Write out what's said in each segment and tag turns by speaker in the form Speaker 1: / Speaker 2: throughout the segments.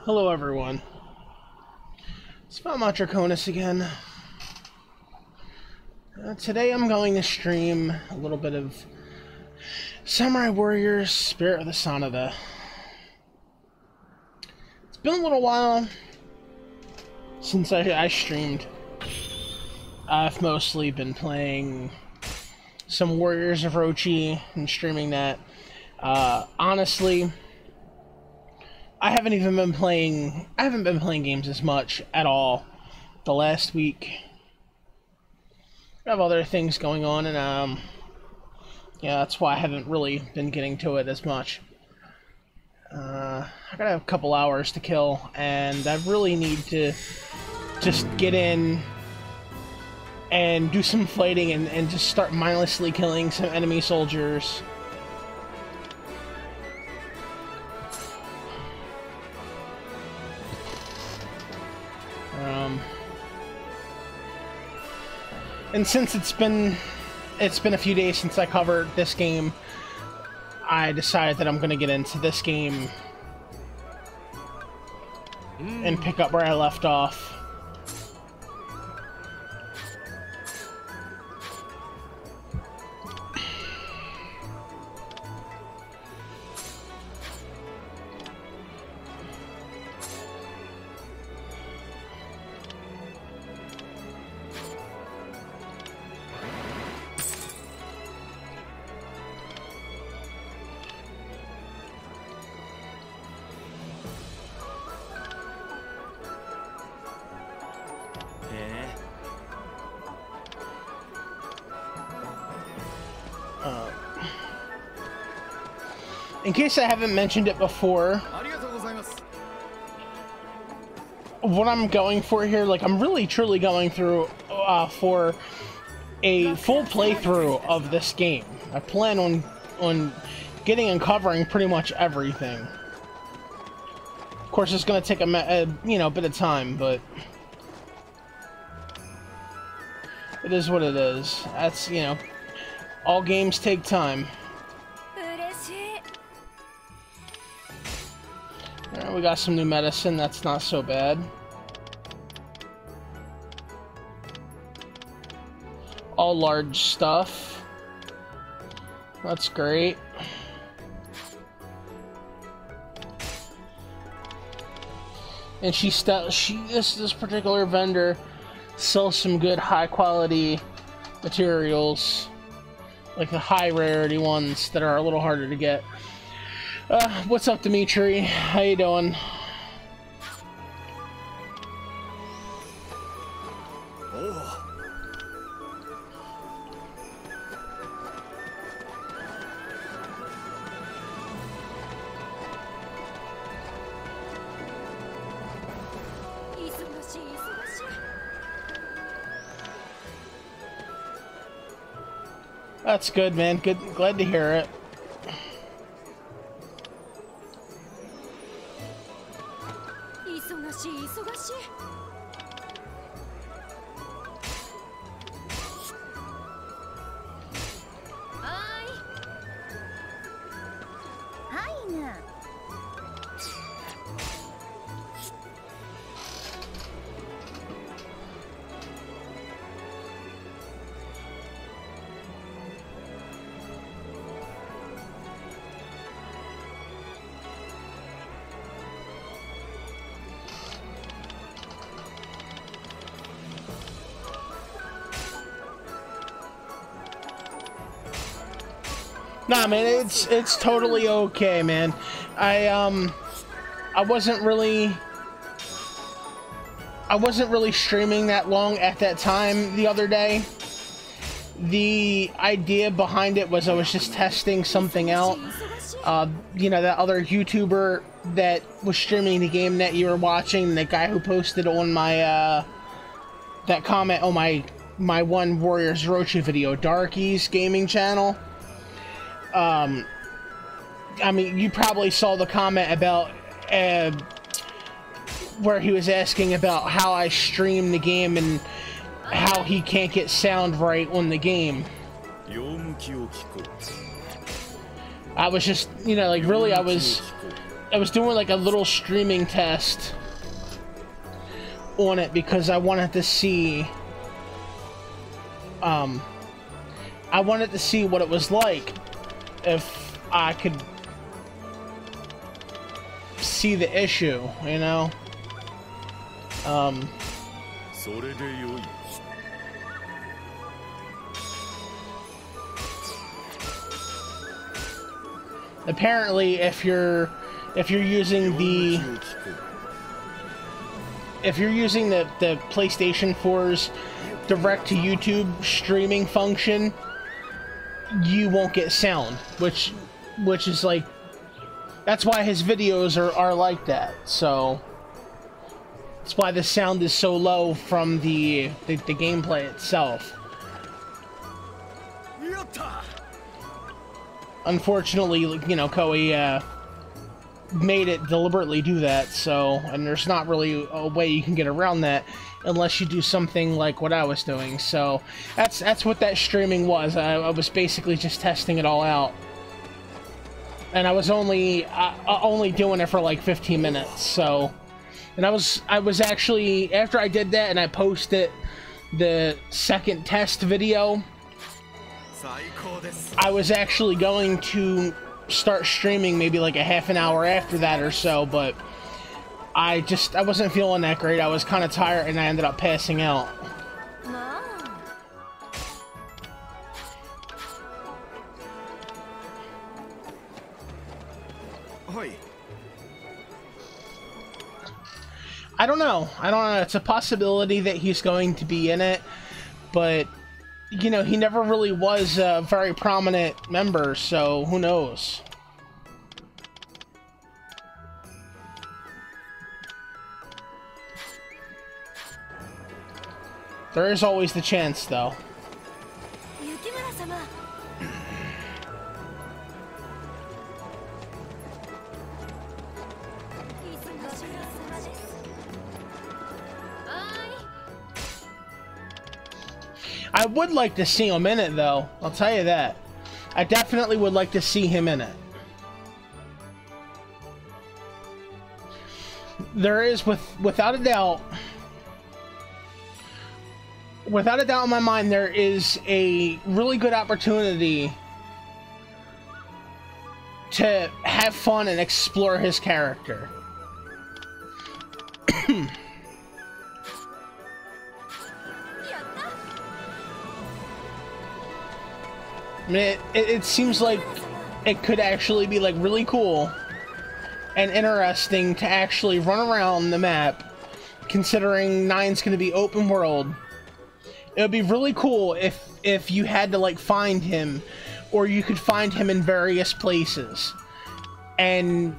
Speaker 1: Hello everyone. It's Valmont Draconis again. Today I'm going to stream a little bit of Samurai Warriors Spirit of the Sanada. It's been a little while since I streamed. I've mostly been playing some Warriors of Orochi and streaming that. Honestly, I haven't been playing games as much at all the last week. I have other things going on, and yeah, that's why I haven't really been getting to it as much. I got a couple hours to kill, and I really need to just get in and do some fighting and just start mindlessly killing some enemy soldiers. And since it's been a few days since I covered this game, I decided that I'm going to get into this game and pick up where I left off. In case I haven't mentioned it before, what I'm going for here, like, I'm really truly going through for a full playthrough of this game. I plan on getting and covering pretty much everything. Of course, it's going to take a bit of time, but it is what it is. That's, all games take time. We got some new medicine, that's not so bad. All large stuff. That's great. And this particular vendor sells some good high quality materials, like the high rarity ones that are a little harder to get. What's up, Dimitri? How you doing? That's good, man. Good. Glad to hear it. Nah, man, it's totally okay, man. I wasn't really streaming that long at that time the other day. The idea behind it was I was just testing something out. That other YouTuber that was streaming the game that you were watching, the guy who posted on my that comment on my one Warriors Orochi video, Darky's gaming channel. I mean, you probably saw the comment about where he was asking about how I stream the game and how he can't get sound right on the game. I was just, really, I was doing like a little streaming test on it because I wanted to see what it was like if I could see the issue, you know? Apparently, if you're using the PlayStation 4's direct to YouTube streaming function, you won't get sound, which is like, that's why his videos are like that. So that's why the sound is so low from the gameplay itself. Unfortunately, you know, Koei made it deliberately do that, so, and there's not really a way you can get around that unless you do something like what I was doing. So that's what that streaming was. I was basically just testing it all out, and I was only doing it for like 15 minutes. So, and I was actually, after I did that and I posted the second test video, I was actually going to start streaming maybe like a half an hour after that or so, but I wasn't feeling that great. I was kind of tired and I ended up passing out. I don't know. It's a possibility that he's going to be in it, but you know, he never really was a very prominent member, so who knows? There is always the chance, though. I would like to see him in it, though. I'll tell you that. I definitely would like to see him in it. There is, without a doubt in my mind, there is a really good opportunity to have fun and explore his character. I mean, it seems like it could actually be like really cool and interesting to actually run around the map, considering 9's going to be open world. It would be really cool if you had to like find him, or you could find him in various places, and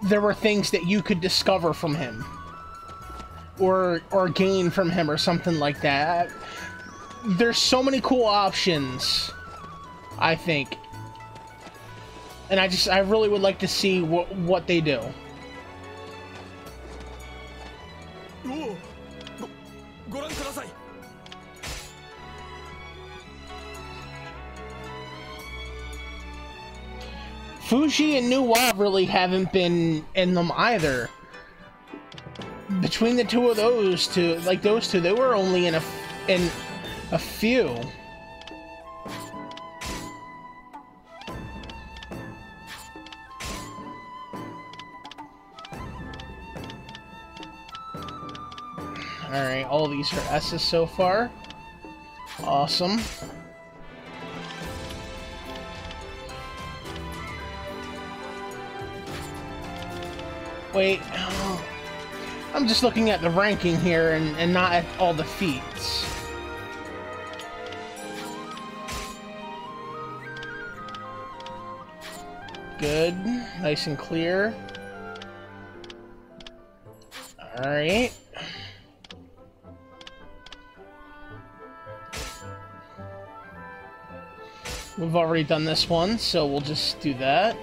Speaker 1: there were things that you could discover from him, or gain from him, or something like that. There's so many cool options, I think, and I really would like to see what they do. Fuji and Nuwa really haven't been in them either. Between the two of those two, like those two, they were only in a few. Alright, all these are S's so far. Awesome. Wait, I'm just looking at the ranking here and not at all the feats. Good, nice and clear. Alright. We've already done this one, so we'll just do that.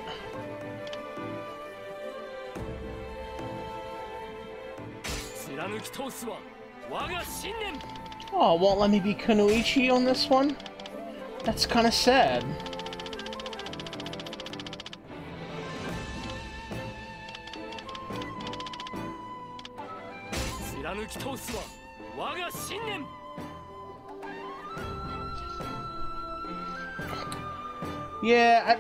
Speaker 1: Oh, it won't let me be Kunoichi on this one? That's kind of sad. Yeah,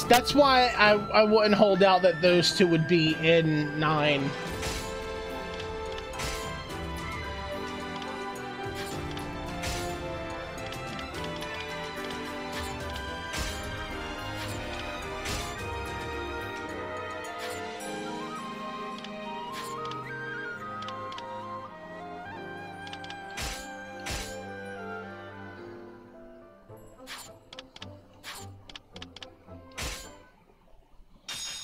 Speaker 1: that's why I wouldn't hold out that those two would be in 9.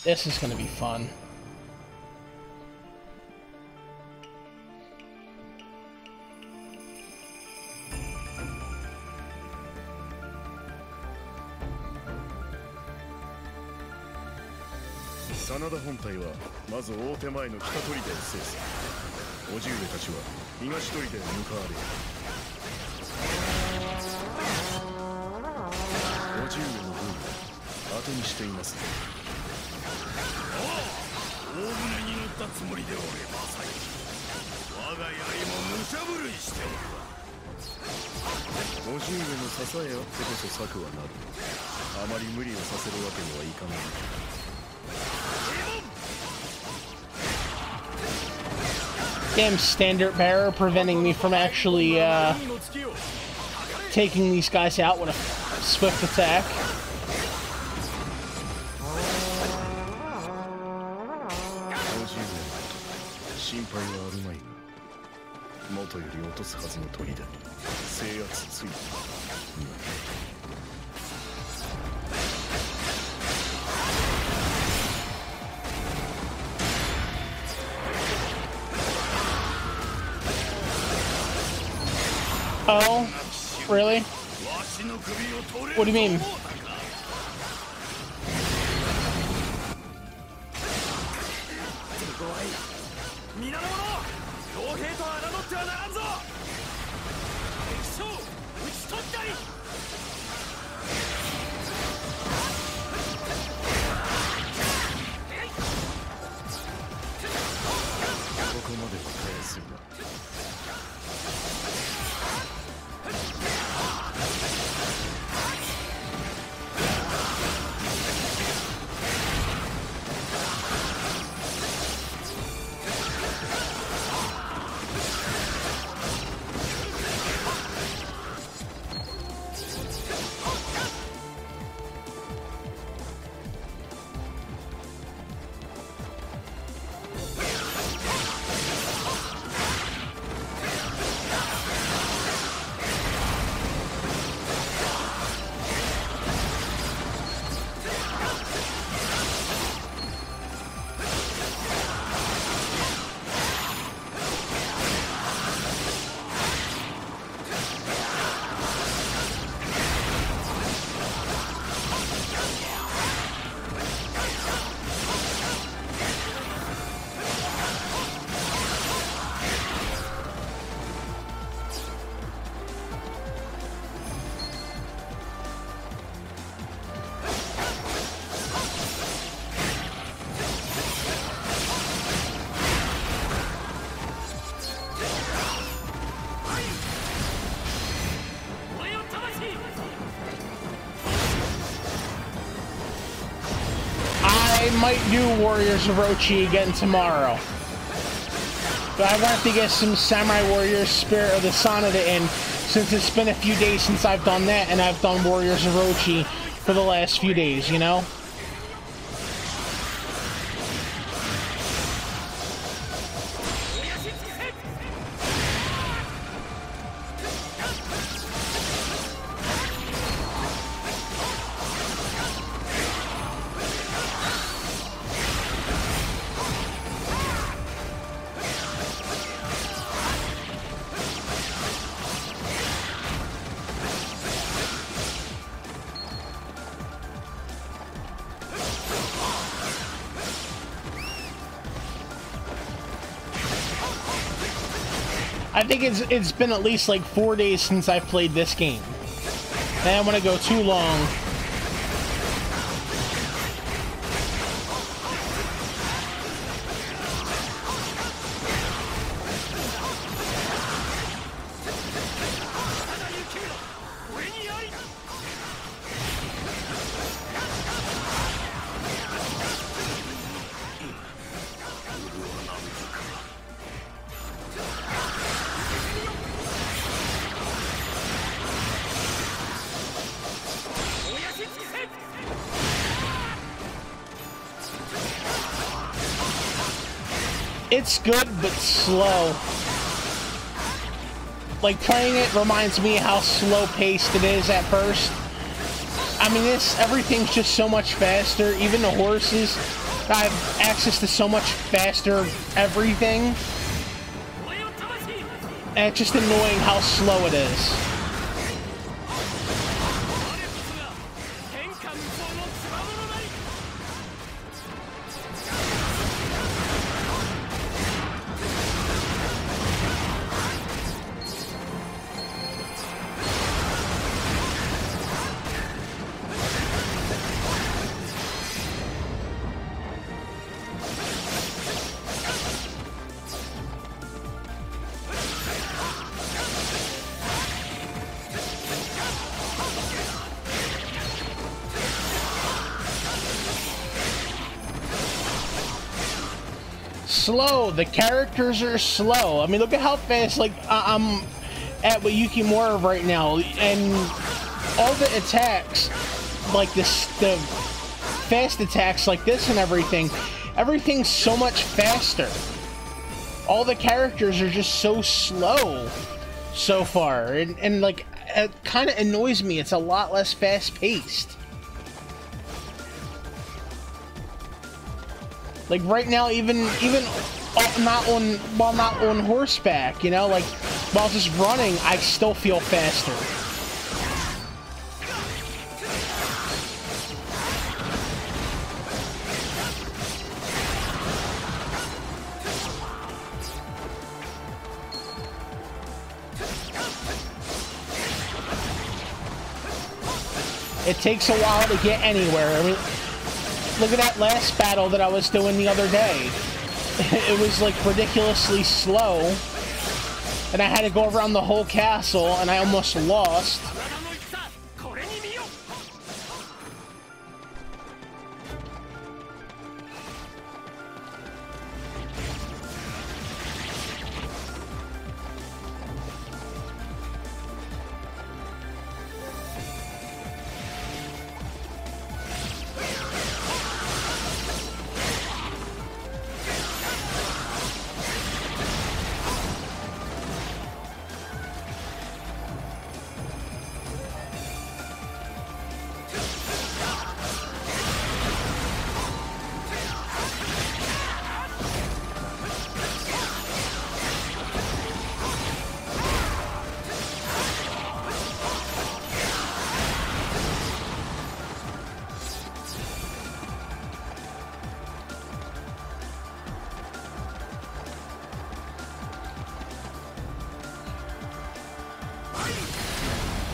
Speaker 1: This is gonna be fun.
Speaker 2: Sanada 本隊はまず大手前の北砦を制す。叔父上たちは東砦へ向かわれる。叔父上の軍を当てにしています。大船に乗ったつもりでおればさえ我が槍も無茶ぶるいしておるわ。叔父上の支えあってこそ策はなる。あまり無理をさせるわけにはいかない。
Speaker 1: Damn standard bearer preventing me from actually taking these guys out with a swift attack. Oh, really? What do you mean? Might do Warriors of Orochi again tomorrow. But I want to get some Samurai Warriors Spirit of the Sanada in, since it's been a few days since I've done that, and I've done Warriors of Orochi for the last few days, you know? I think it's been at least like 4 days since I've played this game. And I don't want to go too long. It's good, but slow. Like, playing it reminds me how slow-paced it is at first. I mean, everything's just so much faster. Even the horses, I have access to so much faster everything. And it's just annoying how slow it is. Slow. The characters are slow. I mean, look at how fast, like, I'm at with Yukimura right now, and all the attacks, like the fast attacks like this and everything's so much faster. All the characters are just so slow so far, and like, it kind of annoys me. It's a lot less fast-paced. Like right now, even while not on horseback, you know, like while just running, I still feel faster. It takes a while to get anywhere. I mean, look at that last battle that I was doing the other day. It was like ridiculously slow, and I had to go around the whole castle, and I almost lost.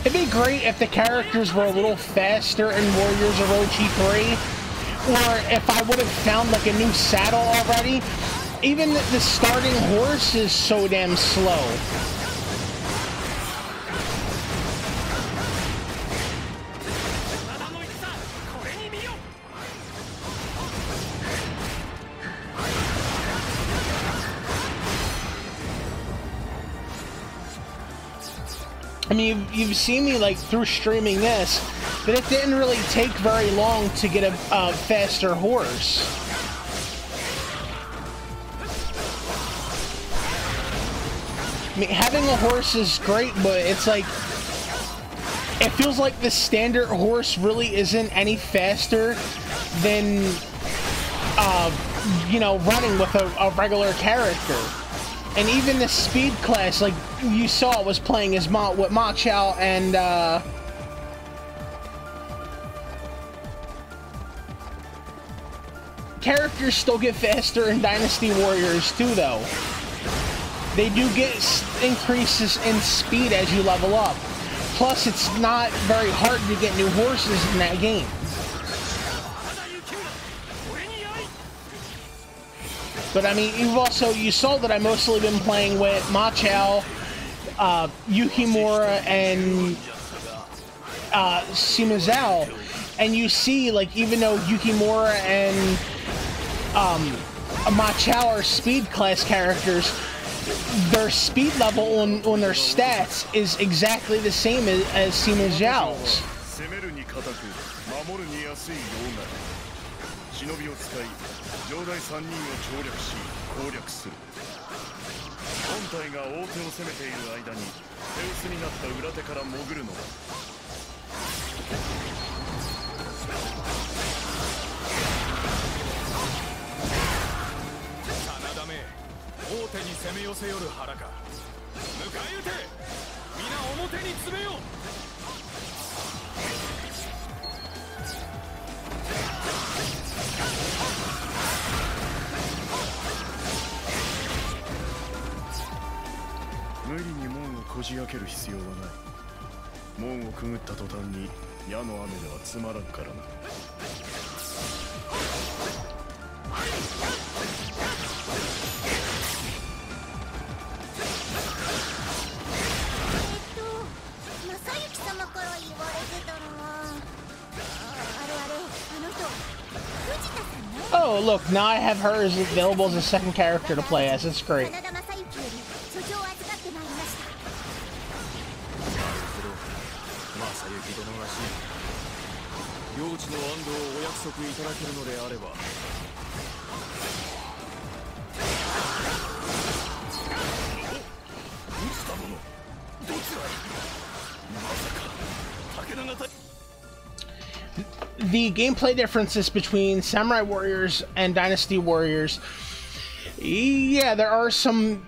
Speaker 1: It'd be great if the characters were a little faster in Warriors of Orochi 3, or if I would have found like a new saddle already. Even the starting horse is so damn slow. I mean, you've seen me, like, through streaming this, that it didn't really take very long to get a faster horse. I mean, having a horse is great, but it's like, it feels like the standard horse really isn't any faster than, you know, running with a regular character. And even the speed class, like you saw, was playing as with Ma Chao and characters still get faster in Dynasty Warriors too, though. They do get increases in speed as you level up. Plus, it's not very hard to get new horses in that game. But I mean, you saw that I mostly been playing with Ma Chao, Yukimura, and Shimazao, and you see, like, even though Yukimura and Ma Chao are speed class characters, their speed level on their stats is exactly the same as Shimazhao's.
Speaker 2: 忍びを使い上代3人を調略し攻略する。本体が大手を攻めている間に手薄になった裏手から潜るのだ。
Speaker 3: 真田め、大手に攻め寄せよる腹か。迎え撃て、皆表に詰めよ。
Speaker 2: 無理に門をこじ開ける必要はない。門をくぐった途端に矢の雨ではつまらんからな。
Speaker 4: 正幸様から言われてたのは、あれあの人、藤田さんね。
Speaker 1: Oh, look, now I have her as available as a second character to play as. It's great.
Speaker 4: 真田正幸より書状を預かってまいりました。
Speaker 3: 正幸殿が領地の安堵をお約束いただけるのであれば。
Speaker 2: 藤田殿、どちらへ。まさか武田が
Speaker 1: The gameplay differences between Samurai Warriors and Dynasty Warriors, yeah, there are some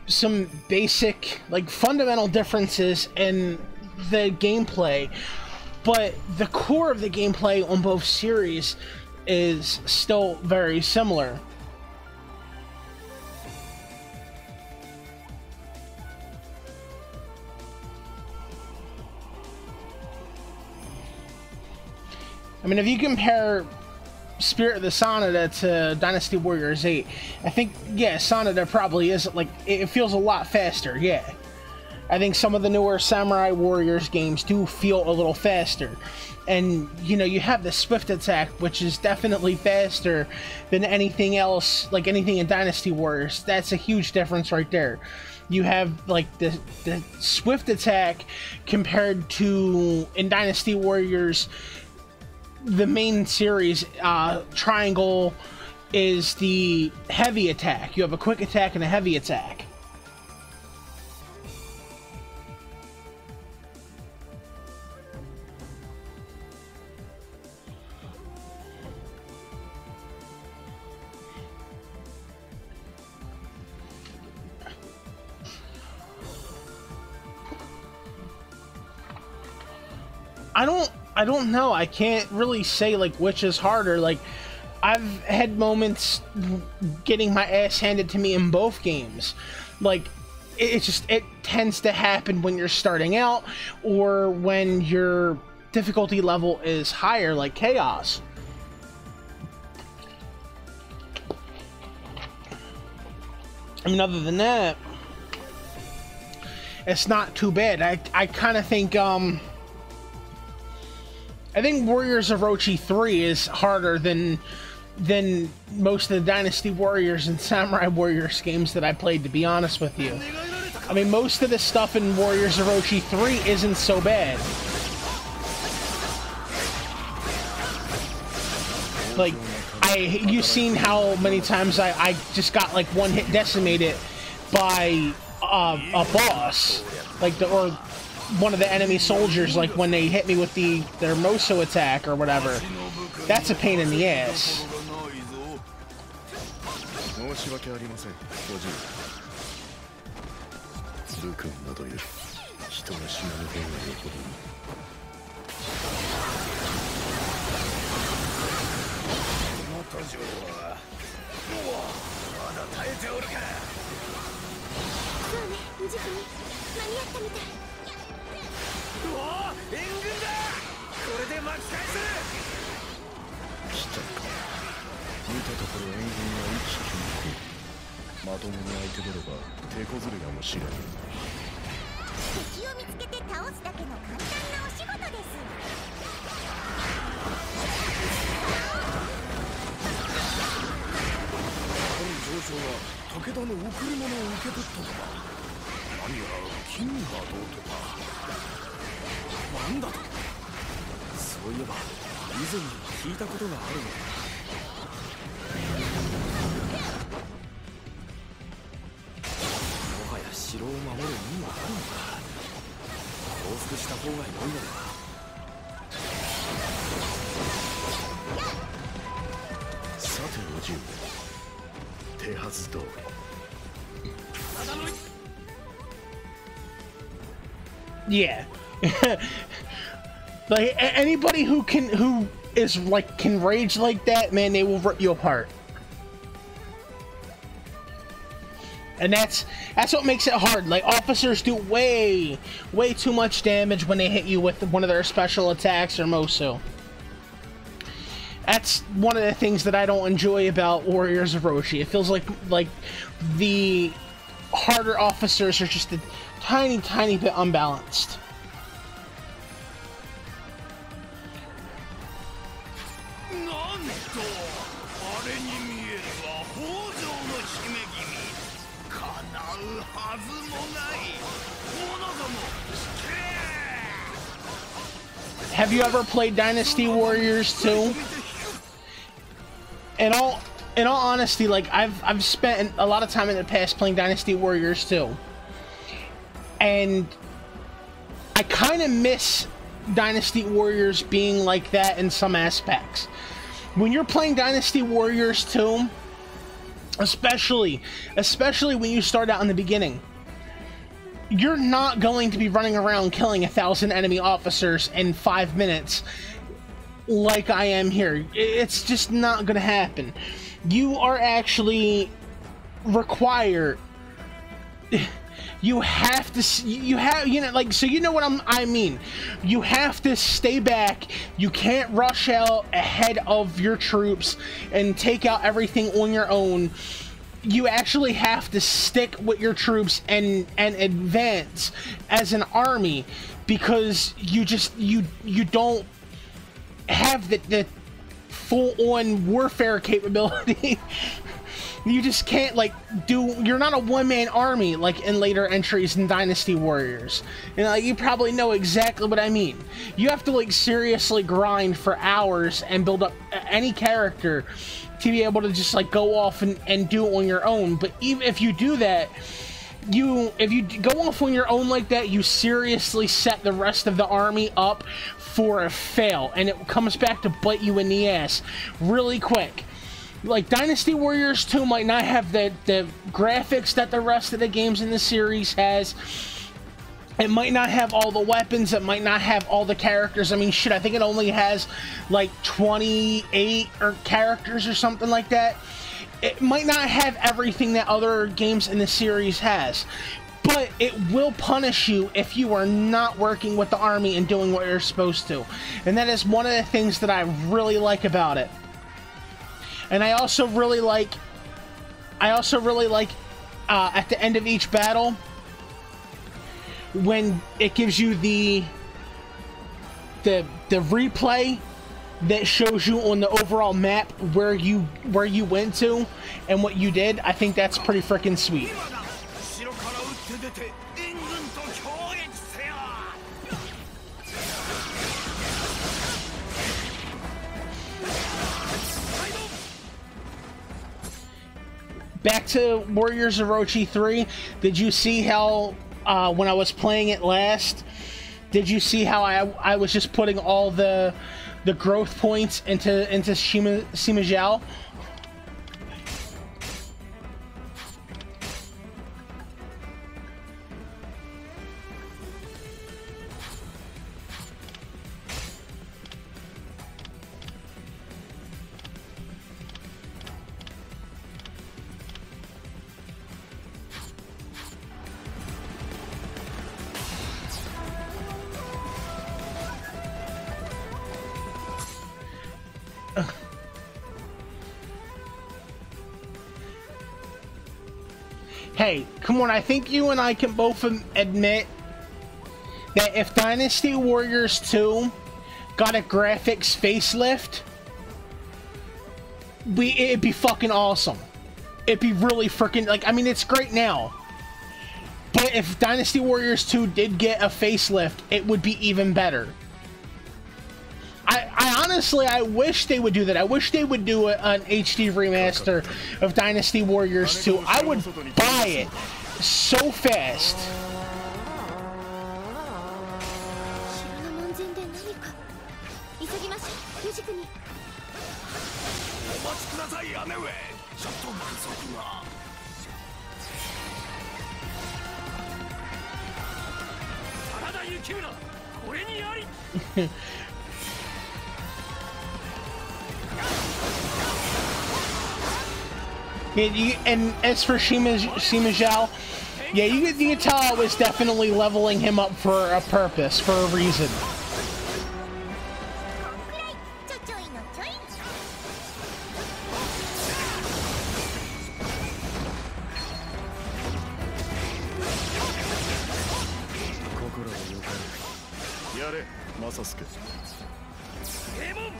Speaker 1: basic, like, fundamental differences in the gameplay, but the core of the gameplay on both series is still very similar. I mean, if you compare Spirit of the Sanada to Dynasty Warriors 8, I think, yeah, Sanada probably is, like, it feels a lot faster, yeah. I think some of the newer Samurai Warriors games do feel a little faster. And, you know, you have the Swift Attack, which is definitely faster than anything else, like anything in Dynasty Warriors. That's a huge difference right there. You have, like, the Swift Attack compared to, in Dynasty Warriors, the main series, triangle, is the heavy attack. You have a quick attack and a heavy attack. I don't know. I can't really say, like, which is harder. Like, I've had moments getting my ass handed to me in both games. Like, it tends to happen when you're starting out or when your difficulty level is higher, like Chaos. I mean, other than that, it's not too bad. I kind of think, I think Warriors of Orochi 3 is harder than most of the Dynasty Warriors and Samurai Warriors games that I played, to be honest with you. I mean, most of the stuff in Warriors of Orochi 3 isn't so bad. Like, you've seen how many times I just got, like, one hit decimated by a boss, like, or one of the enemy soldiers, like when they hit me with their Moso attack or whatever. That's a pain in the ass.
Speaker 2: 城を守る意味はあるのか。降伏した方が良いのでは。さておじゅう、手はず通り。
Speaker 1: Yeah. Like anybody who is like can rage like that, man, they will rip you apart. And that's what makes it hard. Like officers do way too much damage when they hit you with one of their special attacks or Mosu. That's one of the things that I don't enjoy about Warriors of Orochi. It feels like the harder officers are just a tiny bit unbalanced. Have you ever played Dynasty Warriors 2? In all honesty, like I've spent a lot of time in the past playing Dynasty Warriors 2. And I kind of miss Dynasty Warriors being like that in some aspects. When you're playing Dynasty Warriors 2, especially when you start out in the beginning, you're not going to be running around killing 1,000 enemy officers in 5 minutes like I am here. It's just not going to happen. You are actually required. You have to, so you know what I mean. You have to stay back. You can't rush out ahead of your troops and take out everything on your own. You actually have to stick with your troops and advance as an army, because you don't have the full-on warfare capability. You just can't, like, you're not a one-man army like in later entries in Dynasty Warriors. You know, you probably know exactly what I mean. You have to, like, seriously grind for hours and build up any character to be able to just, like, go off and do it on your own. But even if you do that, if you go off on your own like that, you seriously set the rest of the army up for a fail, and it comes back to bite you in the ass really quick. Like, Dynasty Warriors 2 might not have the graphics that the rest of the games in the series has. It might not have all the weapons. It might not have all the characters. I mean, shit, I think it only has, like, 28 characters or something like that. It might not have everything that other games in the series has. But it will punish you if you are not working with the army and doing what you're supposed to. And that is one of the things that I really like about it. And I also really like at the end of each battle, when it gives you the replay that shows you on the overall map where you went to and what you did. I think that's pretty freaking sweet. Back to Warriors of Orochi 3, did you see how, when I was playing it last, did you see how I was just putting all the growth points into Sima Zhao? Hey, come on, I think you and I can both admit that if Dynasty Warriors 2 got a graphics facelift, it'd be fucking awesome. It'd be really freaking, like, I mean, it's great now. But if Dynasty Warriors 2 did get a facelift, it would be even better. I honestly, I wish they would do that. I wish they would do an HD remaster of Dynasty Warriors 2. I would buy it so fast.
Speaker 4: 城の門前で何か。急ぎましょう、藤君に。
Speaker 2: お待ちください、姉上。ちょっと満足が。真田幸村、これにあり。
Speaker 1: Yeah, and as for Sima Zhao, yeah, you can tell it was definitely leveling him up for a purpose, for a reason.
Speaker 4: ちょちょいのちょい。
Speaker 2: 心はよかれ。やれ、マサスケ。デモン。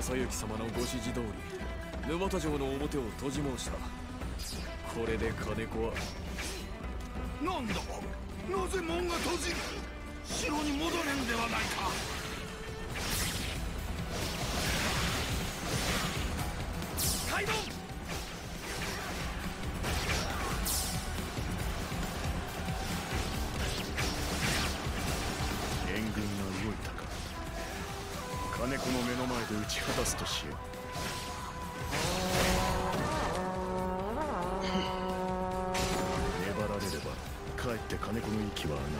Speaker 2: 正行様のご指示通り、沼田城の表を閉じ申した。これで金子は。なんだ、なぜ門が閉じる。城に戻れんではないか。開門。援軍が動いたか。金子の目の前で打ち果たすとしよう。粘られればかえって金子の息は上がる。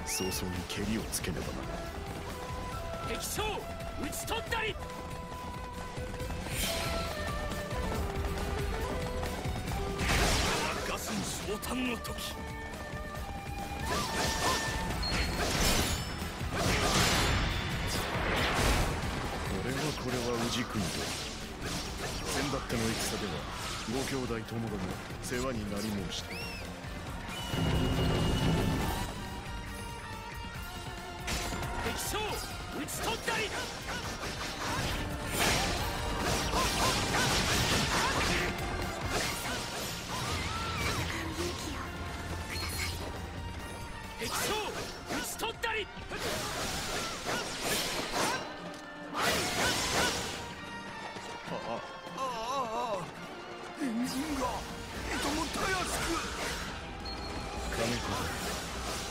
Speaker 2: 早々に蹴りをつけねばならない。敵将討ち取ったり。ガスに昇誕の時。これは氏国と先だっての戦ではご兄弟ともども世話になり申した。敵将討ち取ったり。敵将討ち取ったり。援軍がいともたやすく。金子だ、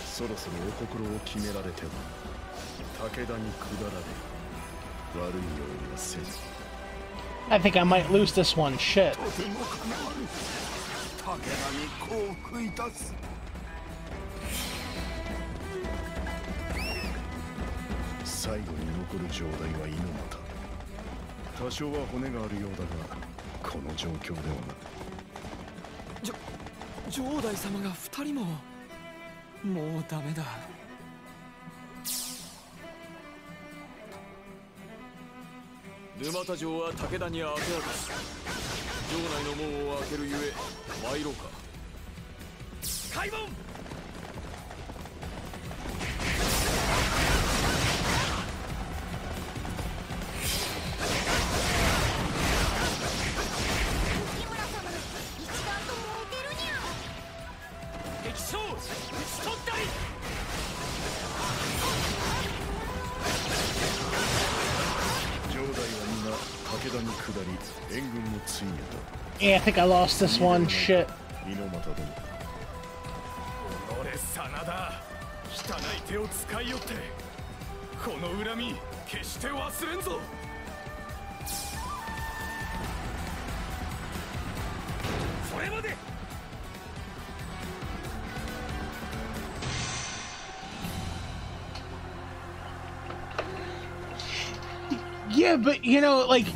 Speaker 2: そろそろお心を決められては武田に下られ悪いようにはせず。
Speaker 1: I think I might lose this one. Shit.
Speaker 2: とても構わぬ。武田に降伏いたす。最後に残る城代は猪俣。多少は骨があるようだがこの状況ではな。
Speaker 3: 城代様が2人も。もうダメだ。
Speaker 2: 沼田城は武田に明け渡し、城内の門を開けるゆえ参ろうか。開門。
Speaker 1: Yeah, I think I lost this one. Shit.
Speaker 3: 真田、汚い手を使いよってこの恨み決して忘れんぞ。それまで。
Speaker 1: Yeah, but you know, like,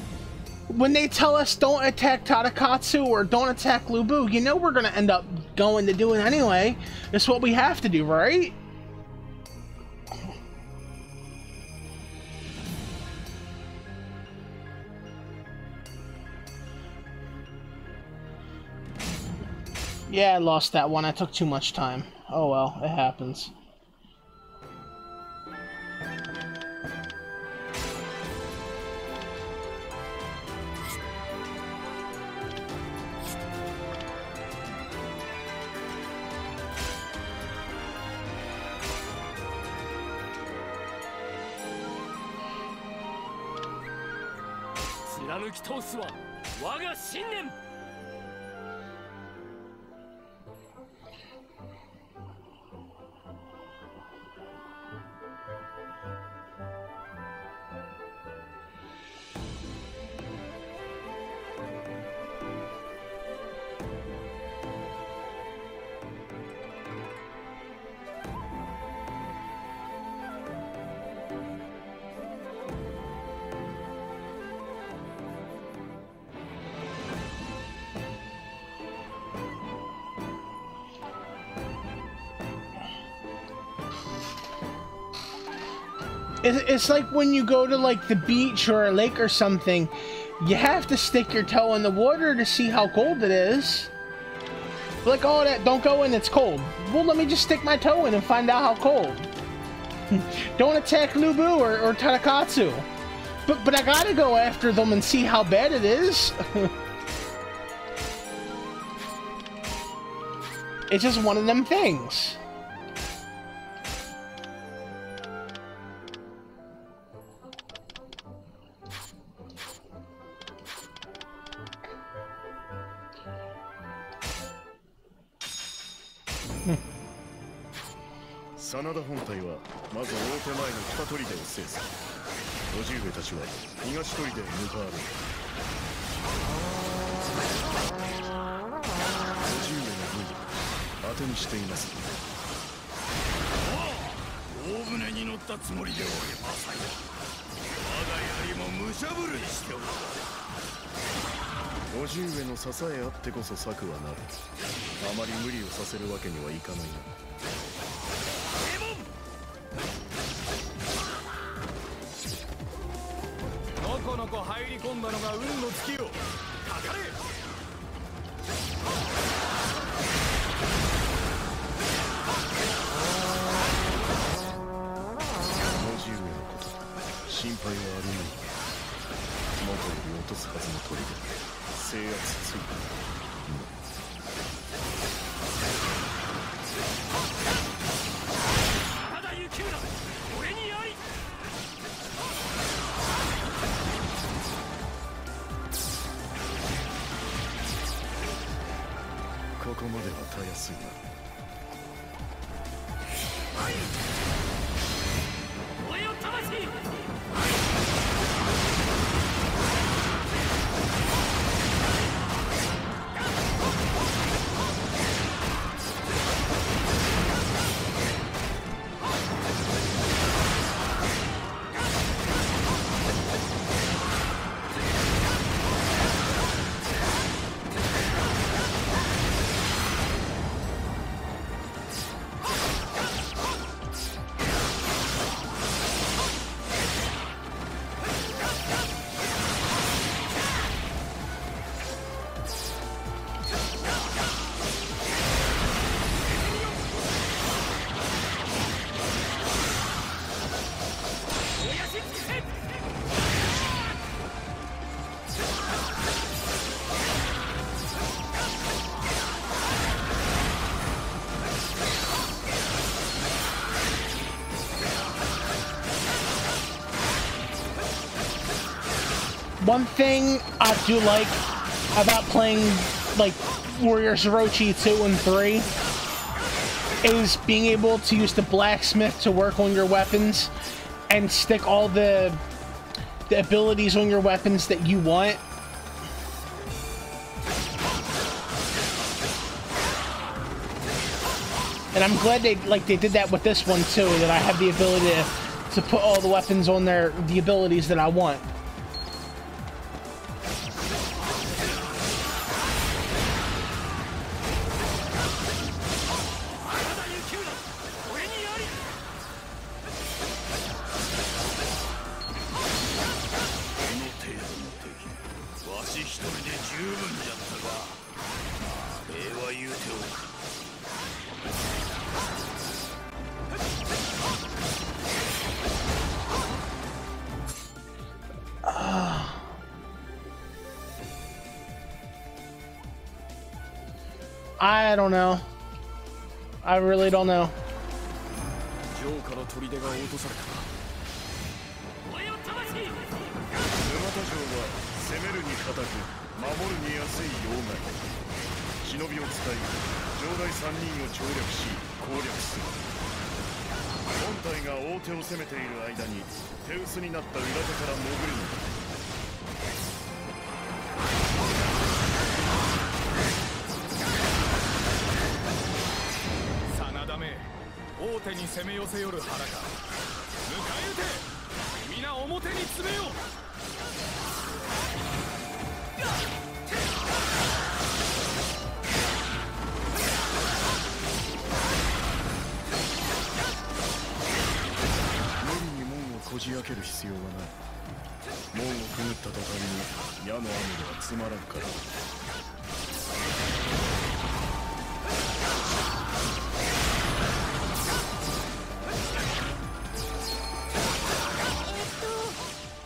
Speaker 1: when they tell us don't attack Tadakatsu or don't attack Lubu, you know we're gonna end up going to do it anyway. That's what we have to do, right? Yeah, I lost that one. I took too much time. Oh well, it happens.
Speaker 3: 我が信念。
Speaker 1: It's like when you go to like the beach or a lake or something, you have to stick your toe in the water to see how cold it is. Like, oh, that don't go in, it's cold. Well, let me just stick my toe in and find out how cold. Don't attack Lubu or Tarakatsu. But I gotta go after them and see how bad it is. It's just one of them things.
Speaker 2: 真田本隊はまず大手前の北砦を制す。叔父上たちは東砦へ向かわれる。叔父上の軍を当てにしています。
Speaker 3: 大船に乗ったつもりでおればさよ。我が槍も武者震いしておる。
Speaker 2: 叔父上の支えあってこそ策はなる。あまり無理をさせるわけにはいかないな。
Speaker 3: のこのこ入り込んだのが運の尽きよ。かかれ。
Speaker 2: 叔父上のこと心配はあるまい。元より落とすはずの砦制圧ついた。
Speaker 3: まだ雪浦俺にあり。
Speaker 2: ここまではたやすいな。
Speaker 3: 燃えよ魂。
Speaker 1: One thing I do like about playing like Warriors Orochi 2 and 3 is being able to use the blacksmith to work on your weapons and stick all the abilities on your weapons that you want. And I'm glad they did that with this one too, that I have the ability to put all the weapons on the abilities that I want. I don't know. I really don't know.
Speaker 2: 攻めるに固く守るに安い要害。忍びを使い上代3人を調略し攻略する。本体が大手を攻めている間に手薄になった裏手から潜るのだ。
Speaker 3: 真田め、大手に攻め寄せよる腹か。迎え撃て、皆表に詰めよう。
Speaker 2: こじ開ける必要はない。門をくぐった途端に矢の雨ではつまらんから。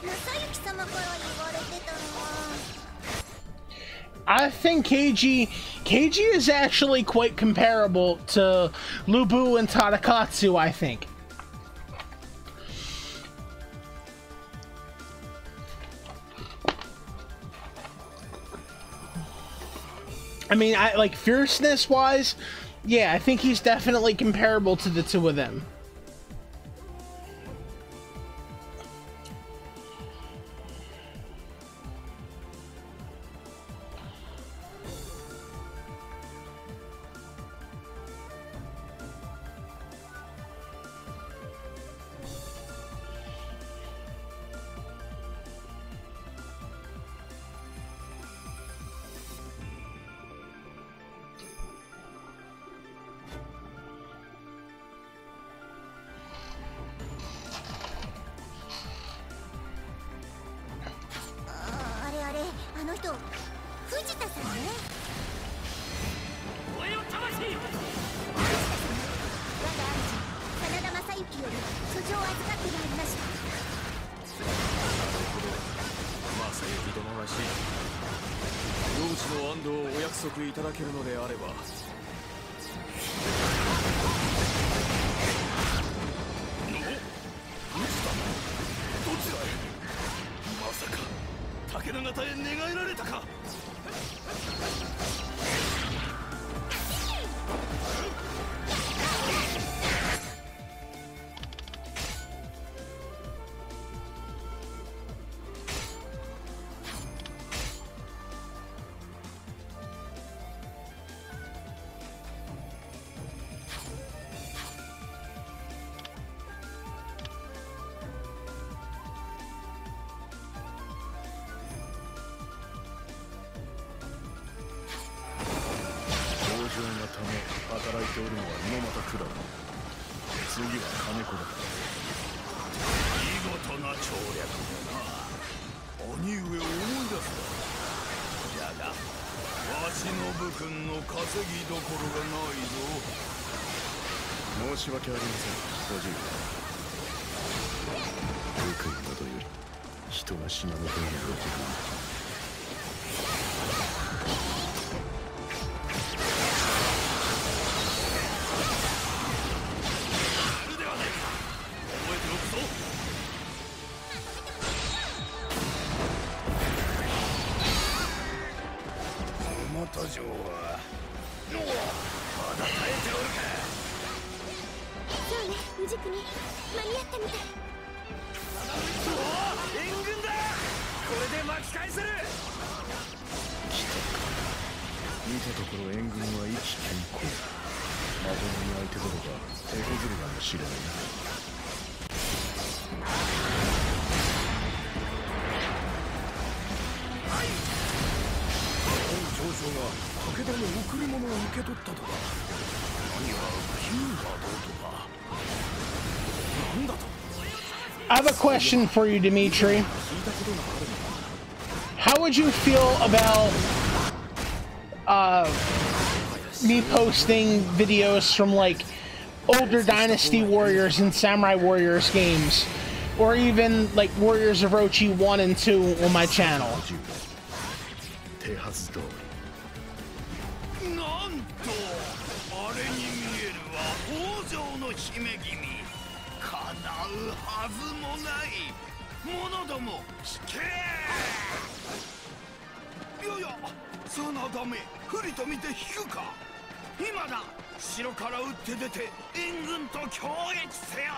Speaker 4: 正幸様から言われてたのは
Speaker 1: I think KG is actually quite comparable to Lubu and Tadakatsu, I think. I mean, like fierceness wise, yeah, I think he's definitely comparable to the two of them. I have a question for you, Dimitri. How would you feel about me posting videos from like older Dynasty Warriors and Samurai Warriors games, or even like Warriors of Orochi 1 and 2 on my channel?
Speaker 3: やや、真田め不利と見て引くか。今だ、城から打って出て援軍と協撃せよ。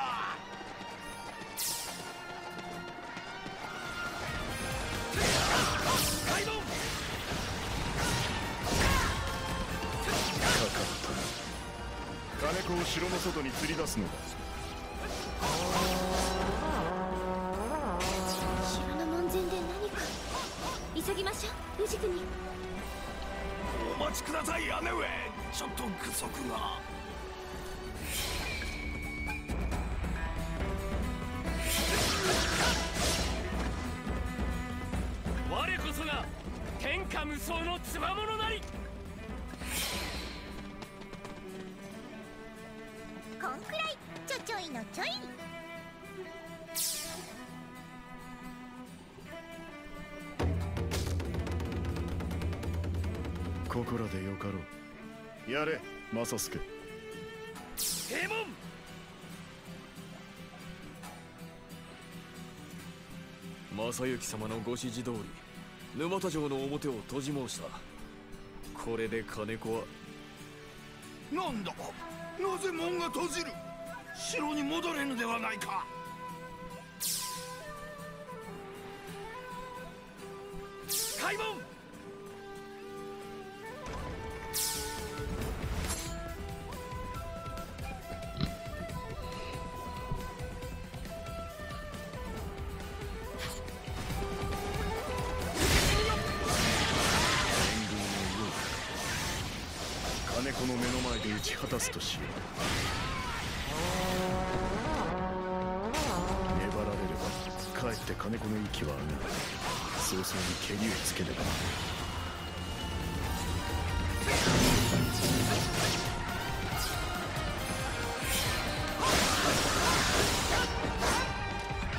Speaker 3: カイドン
Speaker 2: かかったな。金子を城の外に釣り出すのだ。
Speaker 4: 城の門前で何か。急ぎましょう、氏国。
Speaker 3: お待ちください、姉上。ちょっと具足が。
Speaker 5: 我こそが天下無双のつわものなり。
Speaker 4: こんくらいちょちょいのちょい。
Speaker 2: ここらでよかろう。やれ、正助。
Speaker 5: 閉門。
Speaker 6: 正行様のご指示通り沼田城の表を閉じ申した。これで金子は。
Speaker 3: なんだ、なぜ門が閉じる。城に戻れぬではないか。
Speaker 5: 開門。
Speaker 2: 金子の目の前で打ち果たすとしよう。粘られればかえって金子の息は上がる。早々に蹴りをつけねば。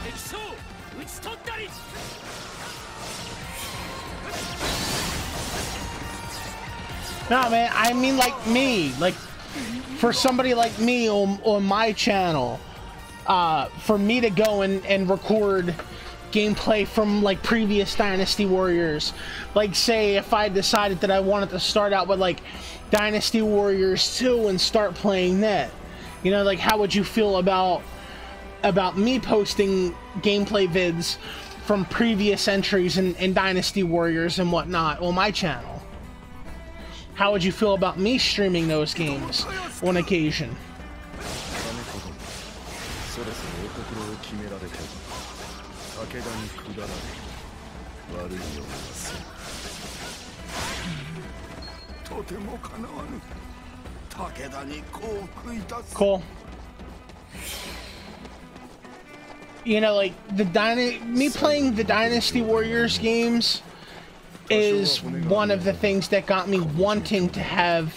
Speaker 5: 敵将討ち取ったり。
Speaker 1: No, man, I mean like me. Like, for somebody like me on my channel, for me to go and record gameplay from, like, previous Dynasty Warriors. Like, say, if I decided that I wanted to start out with, like, Dynasty Warriors 2 and start playing that. You know, like, how would you feel about me posting gameplay vids from previous entries in Dynasty Warriors and whatnot on my channel? How would you feel about me streaming those games on occasion?
Speaker 2: そろそろお心を決められて武田に下られ悪いようなせ
Speaker 3: とてもかなわぬ。武田に降伏いたす。
Speaker 1: Cool. You know, like, me playing the Dynasty Warriors games is one of the things that got me wanting to have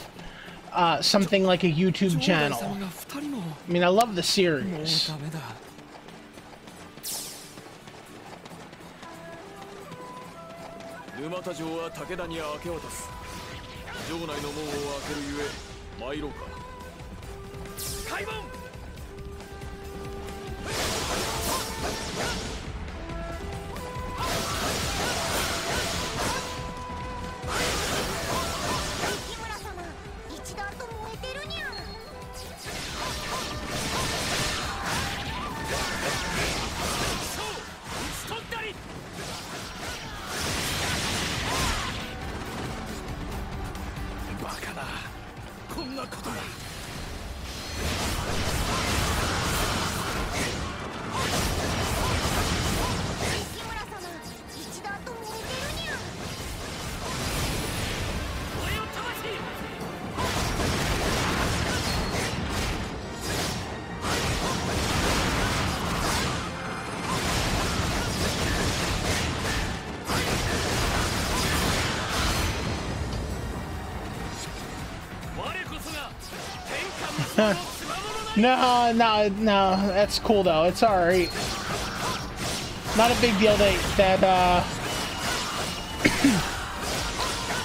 Speaker 1: something like a YouTube channel. I mean, I love the series.
Speaker 6: 沼田城は武田に明け渡す。城内の門を開けるゆえ参ろうか。
Speaker 5: 開門。
Speaker 4: 木村様、一段と燃えてるにゃ。
Speaker 5: そう討ち取ったり。バカな、こんなことが。
Speaker 4: 木村様、一段と燃えてるにゃ。
Speaker 5: 俺を魂。我こそが天下無双のつわものなり。
Speaker 1: No, that's cool though. It's alright. Not a big deal that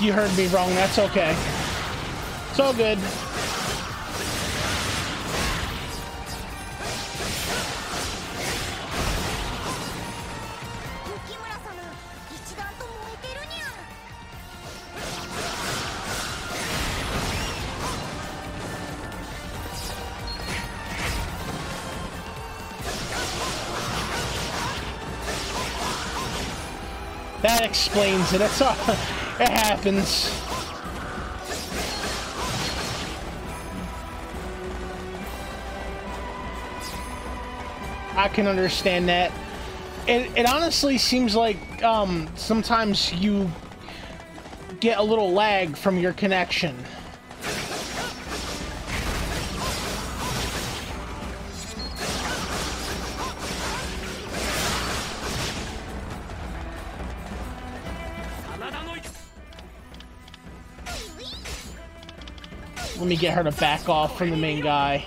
Speaker 1: you heard me wrong. That's okay. It's all good.
Speaker 4: 木村様、一段と燃えてるにゃ。
Speaker 1: That explains it. It's all, it happens. I can understand that. It honestly seems like sometimes you get a little lag from your connection. Let me get her to back off from the main guy.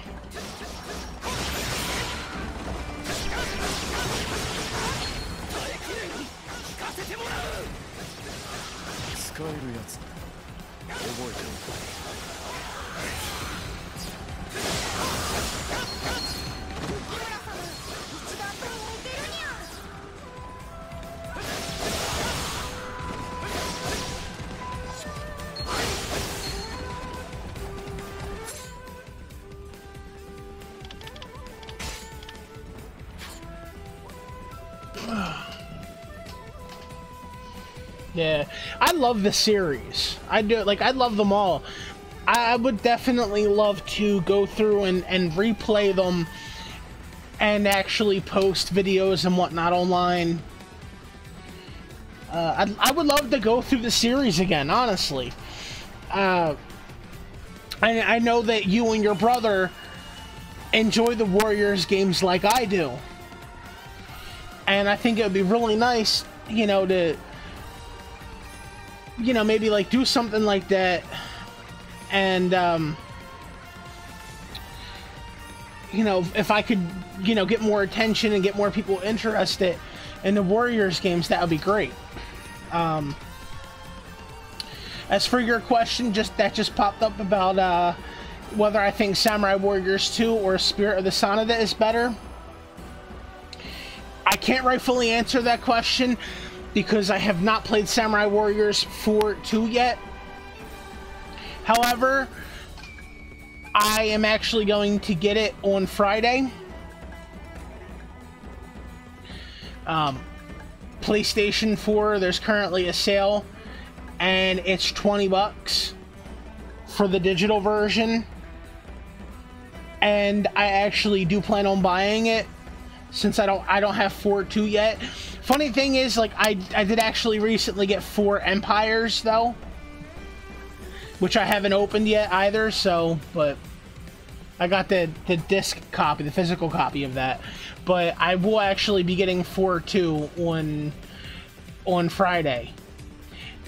Speaker 1: Yeah, I love the series. I do, like, I love them all. I would definitely love to go through and replay them and actually post videos and whatnot online. I would love to go through the series again, honestly. I know that you and your brother enjoy the Warriors games like I do. And I think it would be really nice, you know, to, you know, maybe like do something like that. And, you know, if I could, you know, get more attention and get more people interested in the Warriors games, that would be great. As for your question, that just popped up about whether I think Samurai Warriors 2 or Spirit of the Sanada is better. I can't rightfully answer that question because I have not played Samurai Warriors 2 yet. However, I am actually going to get it on Friday. PlayStation 4, there's currently a sale, and it's $20 for the digital version. And I actually do plan on buying it since I don't have 2 yet. Funny thing is, like, I did actually recently get 4 Empires though, which I haven't opened yet either, so, but I got the disc copy, the physical copy of that. But I will actually be getting 4-2 on Friday.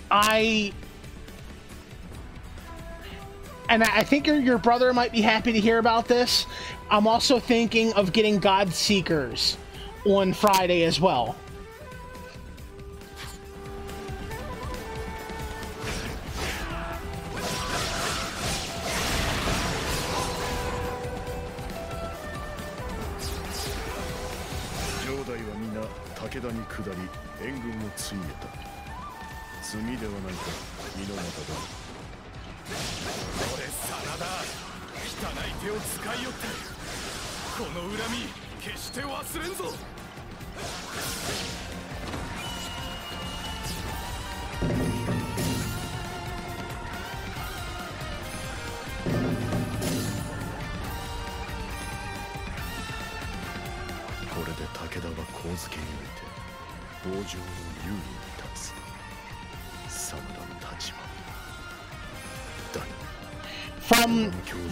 Speaker 1: I think your brother might be happy to hear about this. I'm also thinking of getting God Seekers on Friday as well.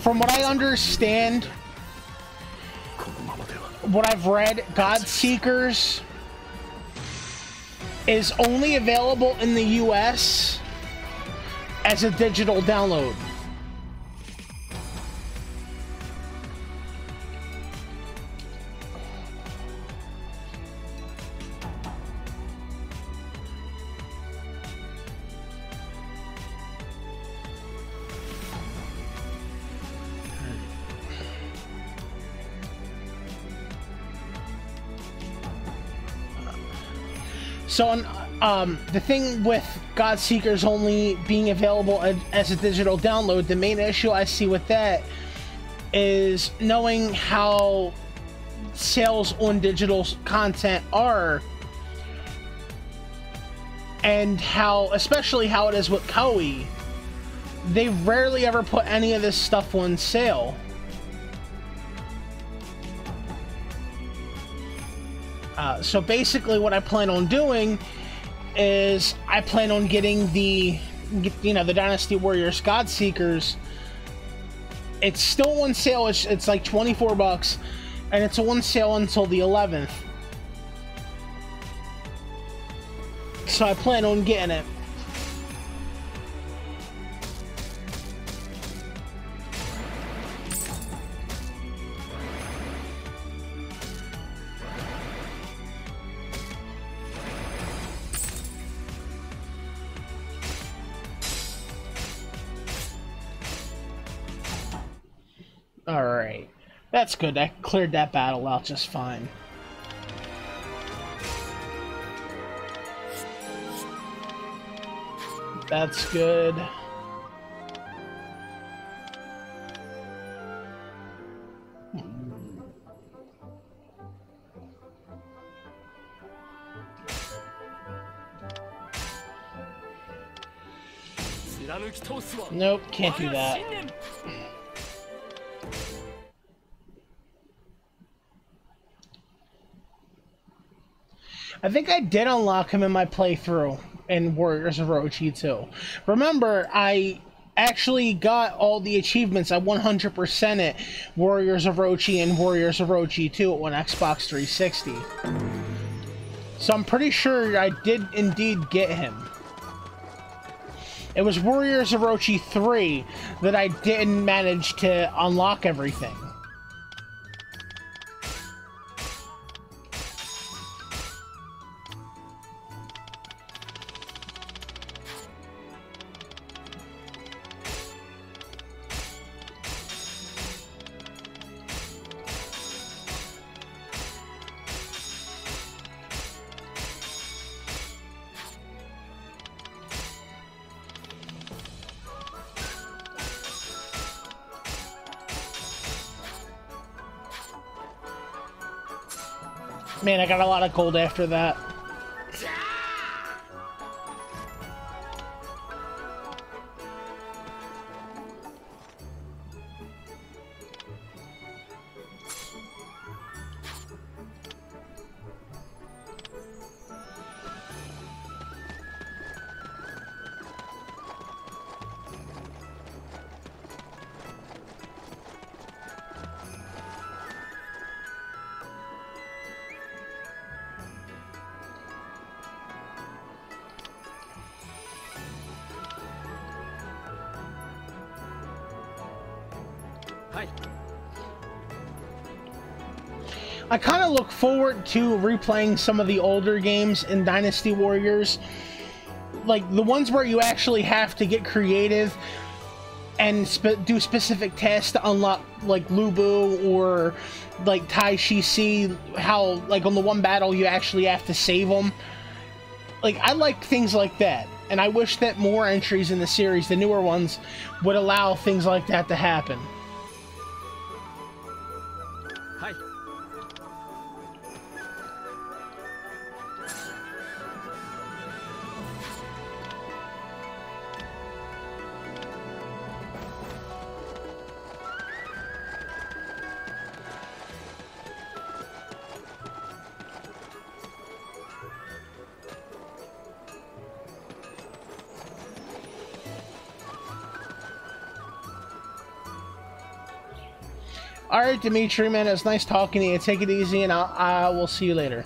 Speaker 1: From what I understand, what I've read, God Seekers is only available in the US as a digital download. So, the thing with God Seekers only being available as a digital download, the main issue I see with that is knowing how sales on digital content are. and how, especially how it is with Koei, they rarely ever put any of this stuff on sale. So basically what I plan on doing is I plan on getting the Dynasty Warriors Godseekers. It's still on sale. It's like 24 bucks, and it's on sale until the 11th. So I plan on getting it. Alright. That's good. I cleared that battle out just fine. That's good. Nope, can't do that. I think I did unlock him in my playthrough in Warriors of Orochi 2. Remember, I actually got all the achievements. I 100% it Warriors of Orochi and Warriors of Orochi 2 on Xbox 360. So I'm pretty sure I did indeed get him. It was Warriors of Orochi 3 that I didn't manage to unlock everything. Man, I got a lot of gold after that. I kind of look forward to replaying some of the older games in Dynasty Warriors. Like, the ones where you actually have to get creative and do specific tasks to unlock, like, Lubu or, like, Tai Shi, how, like, on the one battle you actually have to save them. Like, I like things like that. And I wish that more entries in the series, the newer ones, would allow things like that to happen. Alright, Dimitri, man, it was nice talking to you. Take it easy, and I will see you later.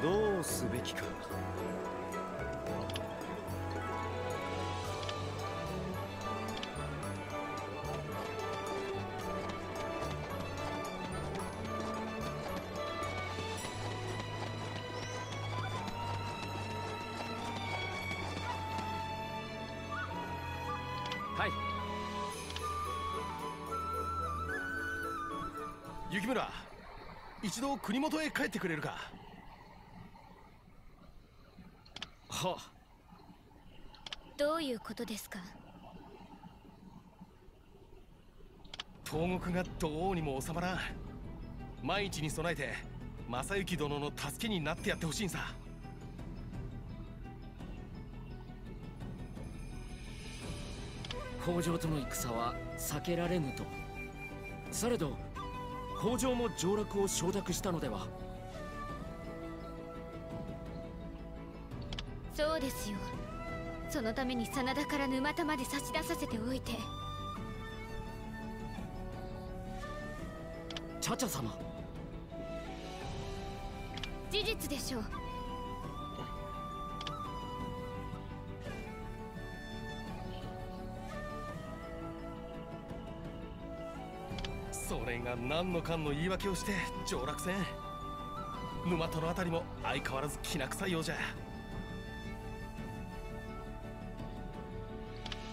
Speaker 2: どうすべきか。
Speaker 5: はい。
Speaker 3: 雪村、一度国元へ帰ってくれるか。
Speaker 6: は。
Speaker 4: どういうことですか？
Speaker 3: 東国がどうにも収まらん。万一に備えて正行殿の助けになってやってほしいんさ。
Speaker 6: 北条との戦は避けられぬと。されど北条も上洛を承諾したのでは。
Speaker 4: そうですよ。そのために真田から沼田まで差し出させておいて。
Speaker 6: チャチャ様。
Speaker 4: 事実でしょう。
Speaker 3: それが何のかんの言い訳をして上洛せん。沼田のあたりも相変わらずきな臭いようじゃ。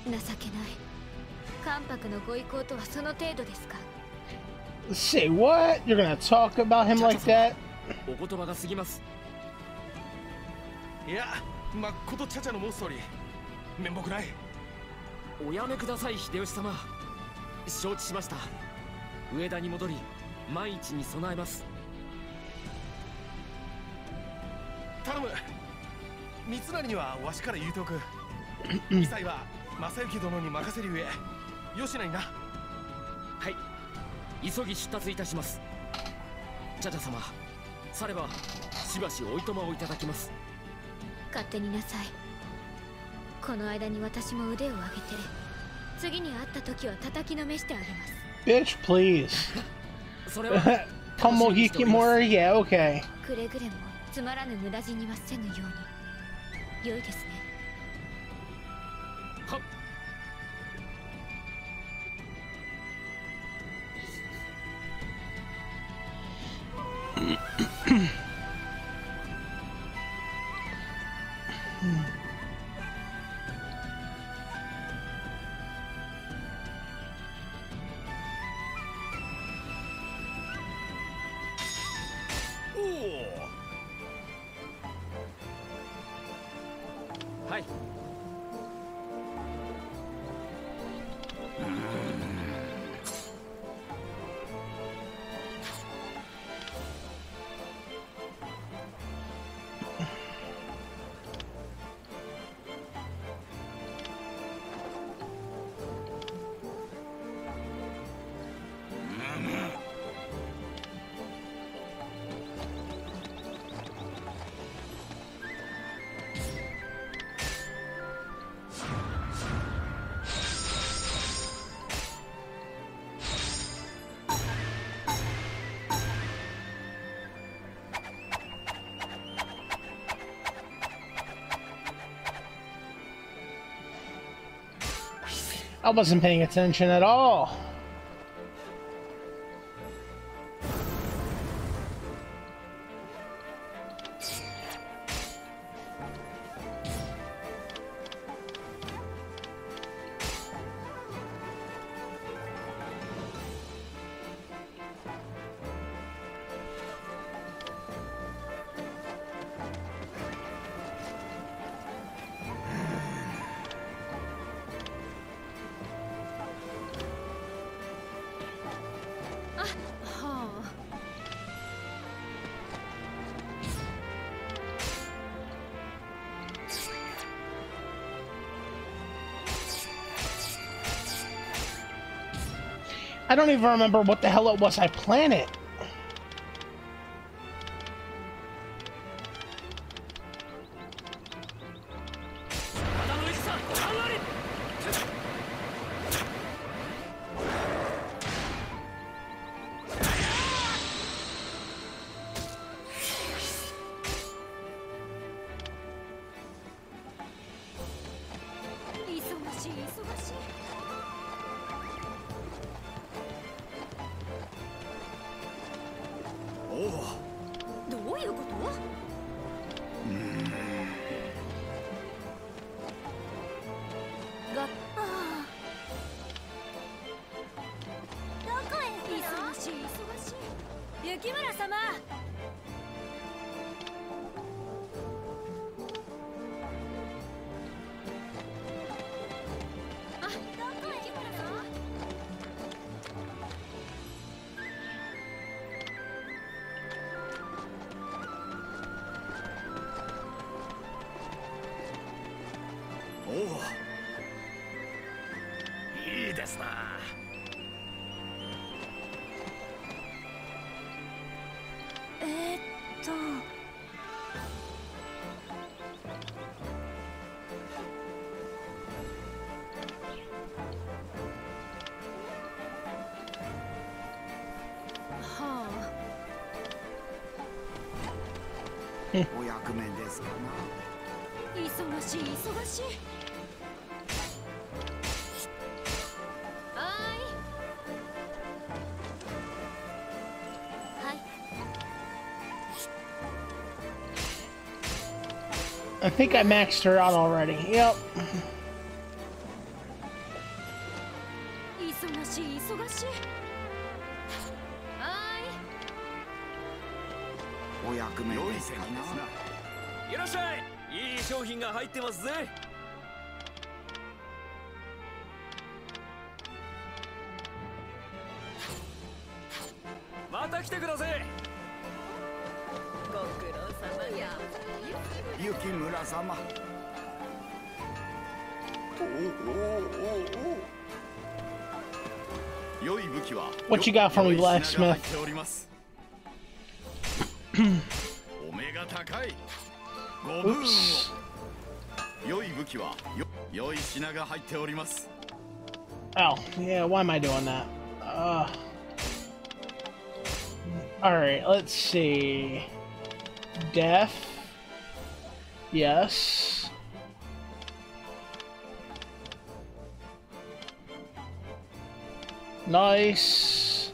Speaker 4: 情けない。関白のご意向とはその程度ですか。
Speaker 1: Say what? You're gonna talk about him like that?
Speaker 6: お言葉が過ぎます。
Speaker 3: いや、まっことチャチャの申す通り面目ない。
Speaker 6: おやめください、秀吉様。承知しました。上田に戻り万一に備えます。
Speaker 3: 頼む。三成にはわしから言うておく。一切は正行殿に任せるゆえよしないな。
Speaker 6: はい、急ぎ出立いたします。チャチャ様、さればしばしおいとまをいただきます。
Speaker 4: 勝手になさい。この間に私も腕を上げて、次に会った時は叩きのめしてあげます。
Speaker 1: Bitch, please.
Speaker 6: それは
Speaker 1: Tomo Hikimura? Yeah, okay.
Speaker 4: くれぐれもつまらぬ無駄死にはせぬように。良いですね。
Speaker 6: はっ。はい。
Speaker 1: I wasn't paying attention at all. I don't even remember what the hell it was I planted.
Speaker 4: どういうこと？が、どこへ行くの？忙しい。雪村様。
Speaker 5: いいですな。
Speaker 4: はあ。
Speaker 3: お役目ですかな。
Speaker 4: 忙しい。
Speaker 1: I think I maxed her out already. Yep.
Speaker 4: 忙しい。
Speaker 3: お役目ですかな。
Speaker 6: いらっしゃい。いい商品が入ってますぜ。また来てください。
Speaker 4: ご苦労様や。
Speaker 3: 雪村様。
Speaker 2: 良い武器は
Speaker 1: What you got for me,
Speaker 2: 良い品が
Speaker 1: blacksmith?
Speaker 2: 入っております。お目が高い。ご武運を。
Speaker 1: Oops.
Speaker 2: 良い武器は良い品が入っております。
Speaker 1: Oh, yeah, why am I doing that? Alright, let's see. Death. Yes. Nice.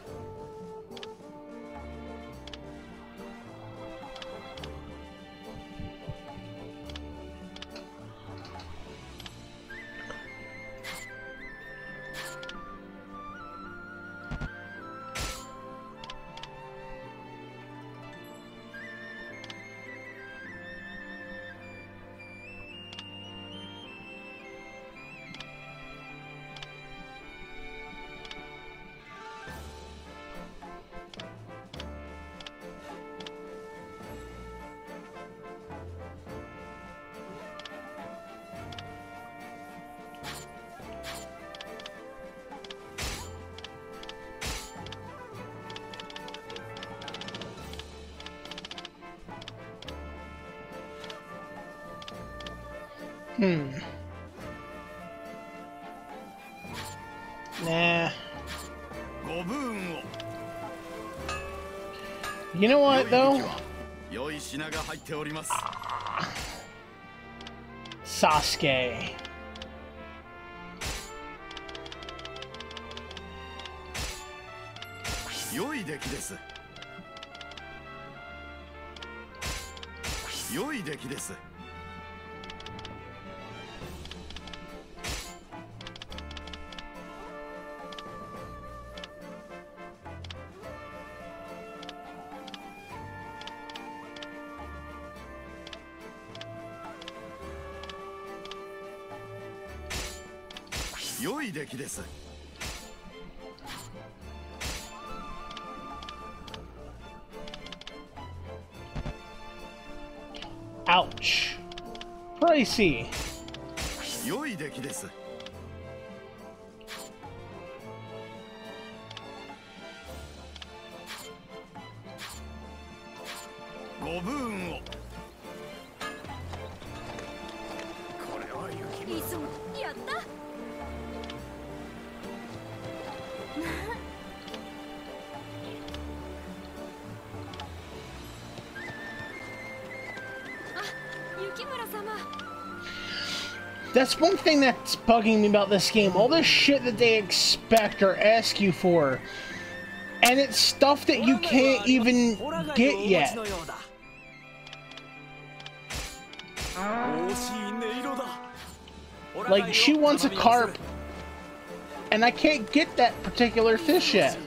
Speaker 1: Nah.
Speaker 2: ご武運を。
Speaker 1: You know what,
Speaker 2: 良い武
Speaker 1: though?
Speaker 2: 器は良い品が入っております。
Speaker 1: Sasuke.
Speaker 2: 良い出来です。良い出来です。良い出来です。
Speaker 1: Ouch. Pricey.
Speaker 2: 良い出来です。 ご武運を。 これは雪村。
Speaker 4: やった。雪村様。
Speaker 1: That's one thing that's bugging me about this game. All this shit that they expect or ask you for, And it's stuff that you can't even get yet. Like, she wants a carp, and I can't get that particular fish yet.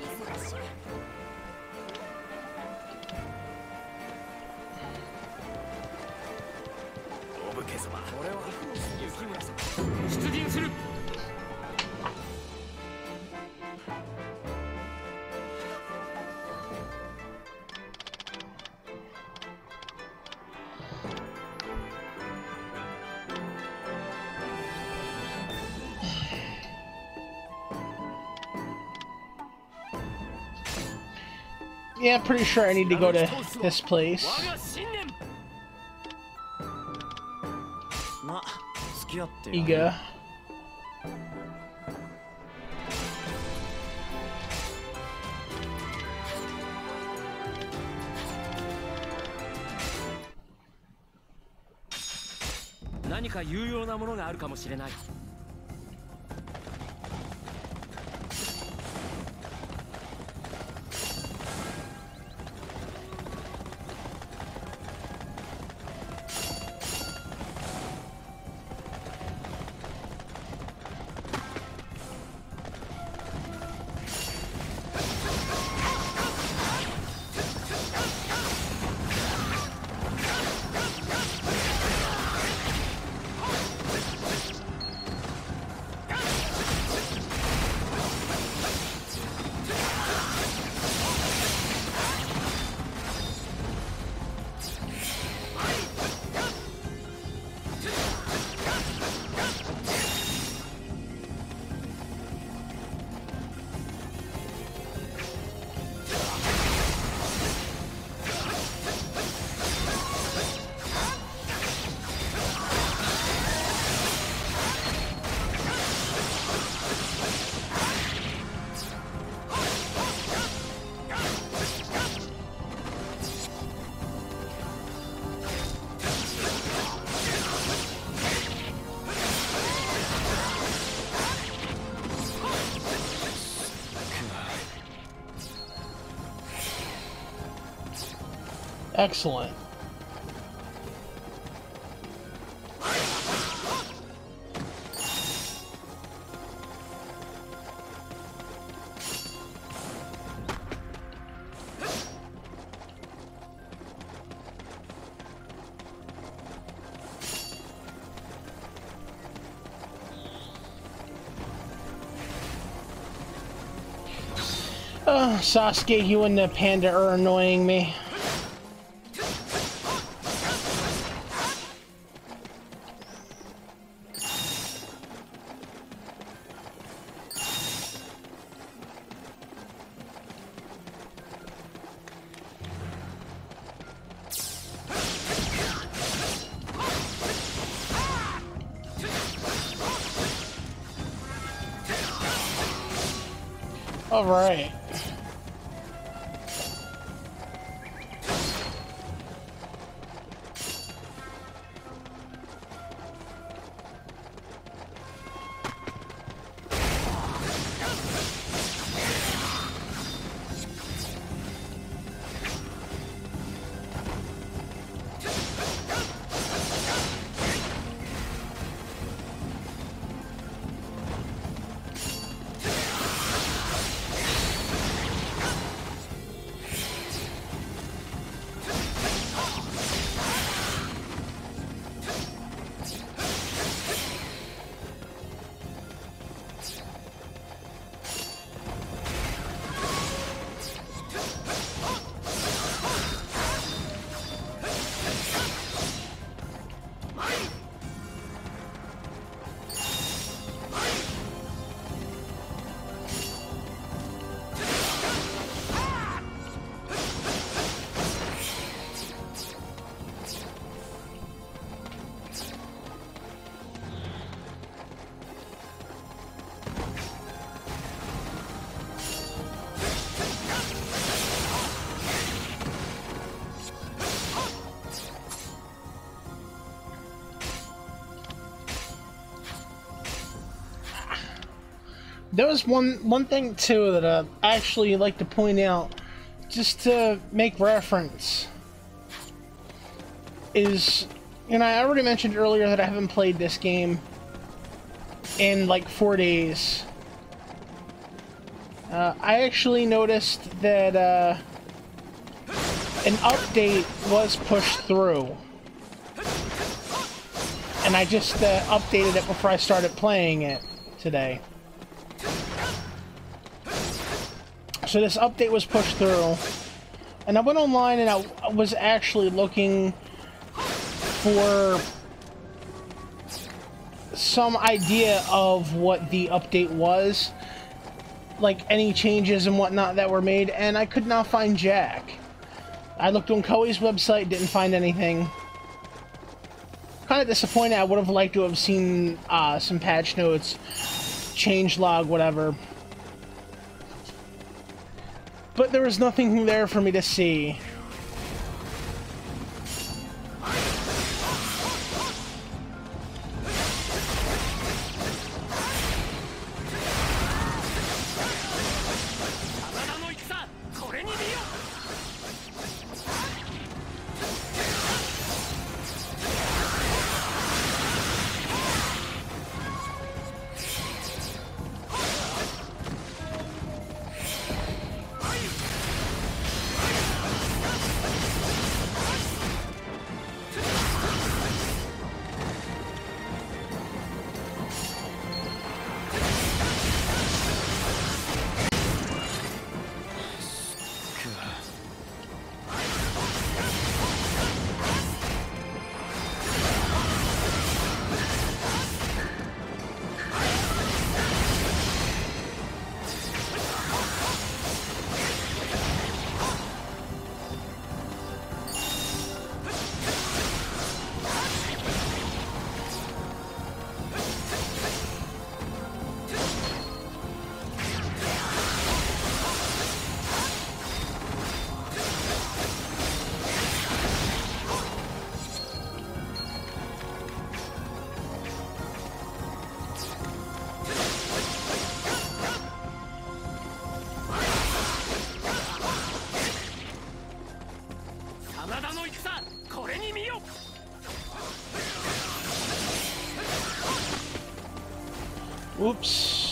Speaker 1: Yeah, pretty sure I need to go to this place. Iga. Excellent. Sasuke, you and the panda are annoying me. All right. There was one thing too that I actually like to point out, just to make reference, is, you know, I already mentioned earlier that I haven't played this game in like 4 days. I actually noticed that an update was pushed through, and I just updated it before I started playing it today. So this update was pushed through, and I went online and I was actually looking for some idea of what the update was, like any changes and whatnot that were made, and I could not find jack. I looked on Koei's website, didn't find anything. Kind of disappointed. I would have liked to have seen some patch notes, changelog, whatever. But there was nothing there for me to see. Oops.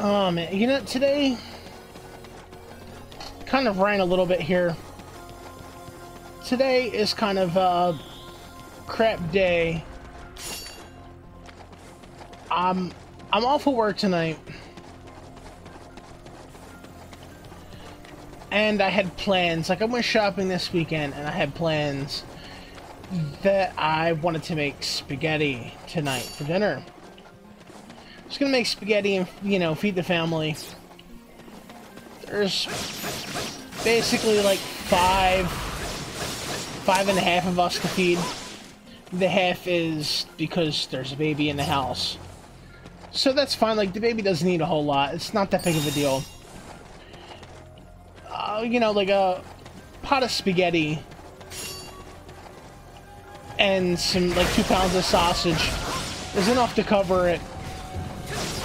Speaker 1: Oh man, you know, today kind of ran a little bit here. Today is kind of a crap day. I'm off of work tonight, and I had plans. Like, I went shopping this weekend, and I had plans that I wanted to make spaghetti tonight for dinner. Just gonna make spaghetti and, you know, feed the family. There's basically like five and a half of us to feed. The half is because there's a baby in the house. So that's fine, like, the baby doesn't need a whole lot. It's not that big of a deal. You know, like a pot of spaghetti and some, like, 2 pounds of sausage is enough to cover it.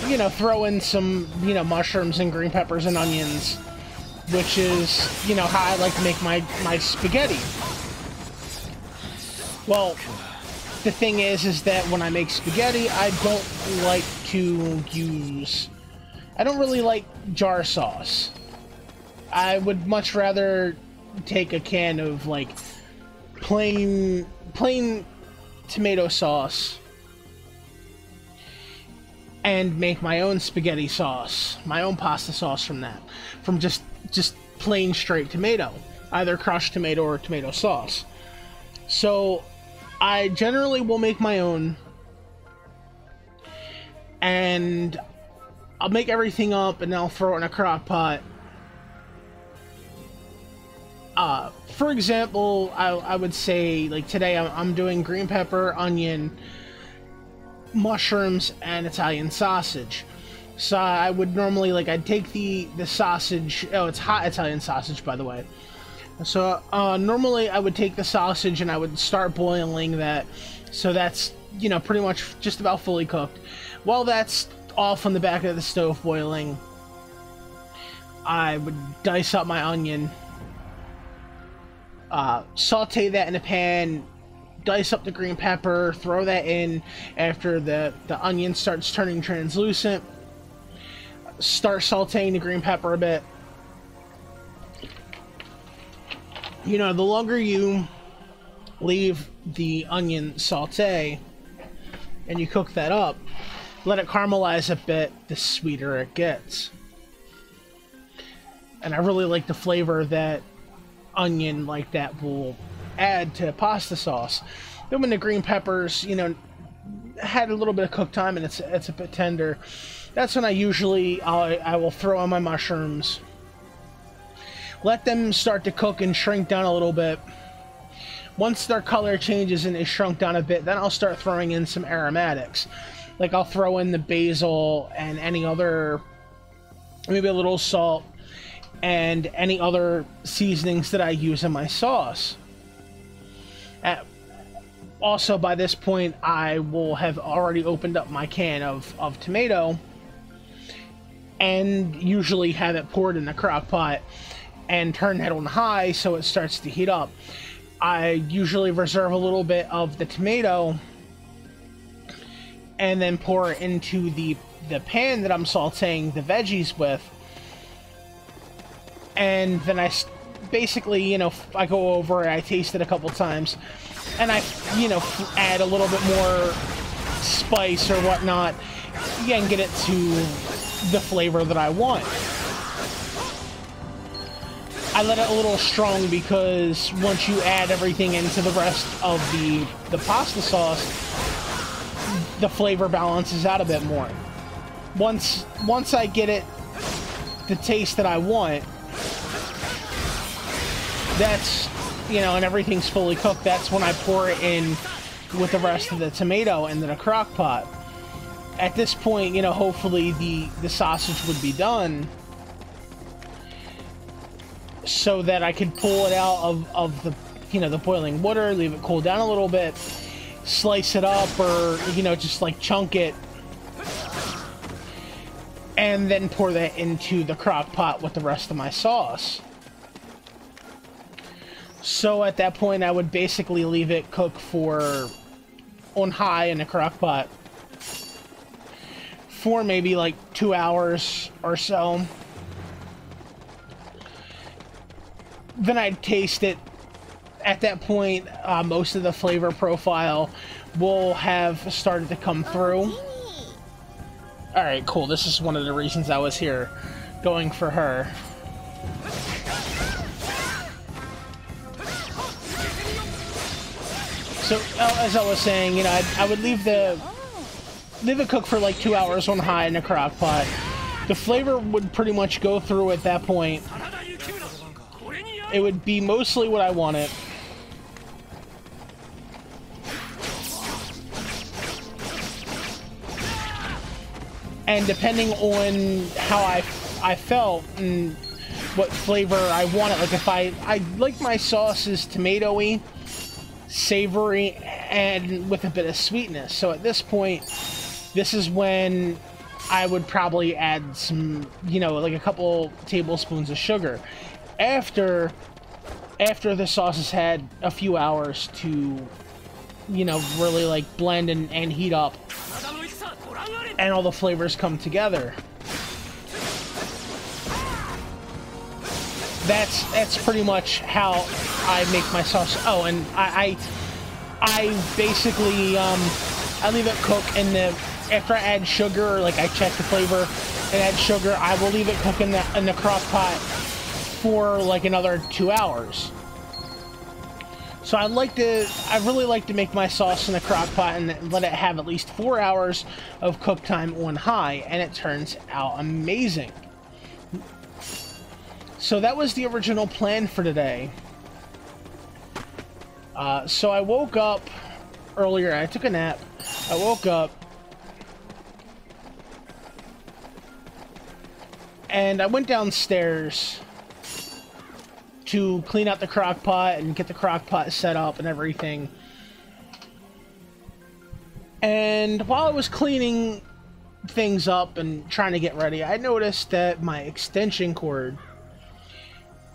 Speaker 1: You know, throw in some, you know, mushrooms and green peppers and onions, which is, you know, how I like to make my spaghetti. Well, the thing is that when I make spaghetti, I don't like to use... I don't really like jar sauce. I would much rather take a can of, like, plain tomato sauce and make my own spaghetti sauce, my own pasta sauce from that. From just plain straight tomato. Either crushed tomato or tomato sauce. So, I generally will make my own. And I'll make everything up and I'll throw it in a crock pot. For example, I would say, like today I'm doing green pepper, onion, mushrooms, and Italian sausage. So I would normally, like, I'd take the sausage. Oh, it's hot Italian sausage, by the way. So normally I would take the sausage and I would start boiling that. So that's, you know, pretty much just about fully cooked. While that's off on the back of the stove boiling, I would dice up my onion, saute that in a pan, dice up the green pepper, throw that in after the onion starts turning translucent, start sauteing the green pepper a bit. You know, the longer you leave the onion saute and you cook that up, let it caramelize a bit, the sweeter it gets. And I really like the flavor that onion like that will add to pasta sauce. Then when the green peppers, you know, had a little bit of cook time and it's a bit tender, that's when I will throw in my mushrooms. Let them start to cook and shrink down a little bit. Once their color changes and they shrunk down a bit, then I'll start throwing in some aromatics. Like I'll throw in the basil and any other, maybe a little salt, and any other seasonings that I use in my sauce. Also, by this point, I will have already opened up my can of tomato and usually have it poured in the crock pot and turn that on high so it starts to heat up. I usually reserve a little bit of the tomato and then pour it into the pan that I'm sauteing the veggies with. And then I basically, you know, I go over it, I taste it a couple times, and I, you know, add a little bit more spice or whatnot, and get it to the flavor that I want. I let it a little strong because once you add everything into the rest of the pasta sauce, the flavor balances out a bit more. Once I get it the taste that I want, that's, you know, and everything's fully cooked, that's when I pour it in with the rest of the tomato into the crock pot. At this point, you know, hopefully the sausage would be done so that I could pull it out of the, you know, the boiling water, leave it cool down a little bit, slice it up, or, you know, just like chunk it, and then pour that into the crock pot with the rest of my sauce. So at that point, I would basically leave it cook on high in the crock pot for maybe like 2 hours or so. Then I'd taste it. At that point, most of the flavor profile will have started to come through. Alright, cool. This is one of the reasons I was here, going for her. So, as I was saying, you know, I would leave it cook for like 2 hours on high in a crock pot. The flavor would pretty much go through at that point. It would be mostly what I wanted. And depending on how I felt and what flavor I wanted, like if I like my sauces tomatoey, savory, and with a bit of sweetness. So at this point, this is when I would probably add some, you know, like a couple tablespoons of sugar. After the sauce has had a few hours to you know, really like blend and heat up, and all the flavors come together. That's pretty much how I make my sauce. Oh, and I basically I leave it cook in the, after I add sugar, like I check the flavor and add sugar, I will leave it cook in the crock pot for like another 2 hours. So I really like to make my sauce in the crock pot and let it have at least 4 hours of cook time on high, and it turns out amazing. So that was the original plan for today. So I woke up earlier, I took a nap, I woke up, and I went downstairs to clean out the crock pot and get the crock pot set up and everything. And while I was cleaning things up and trying to get ready, I noticed that my extension cord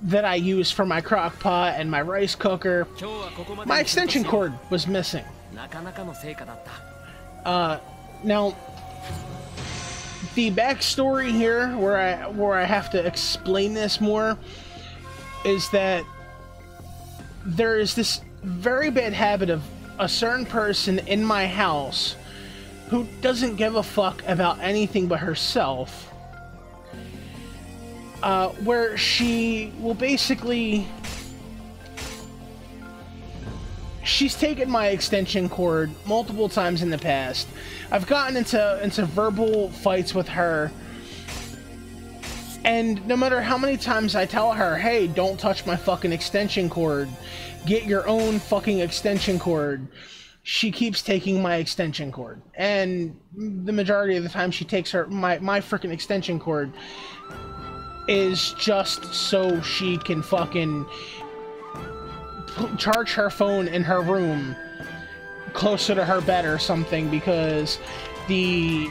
Speaker 1: that I use for my crock pot and my rice cooker, my extension cord was missing. Now, the backstory here, where I have to explain this more, is that there is this very bad habit of a certain person in my house who doesn't give a fuck about anything but herself. Where she will basically... She's taken my extension cord multiple times in the past. I've gotten into verbal fights with her, and no matter how many times I tell her, hey, don't touch my fucking extension cord, get your own fucking extension cord, she keeps taking my extension cord. And the majority of the time she takes my freaking extension cord is just so she can fucking charge her phone in her room closer to her bed or something, because the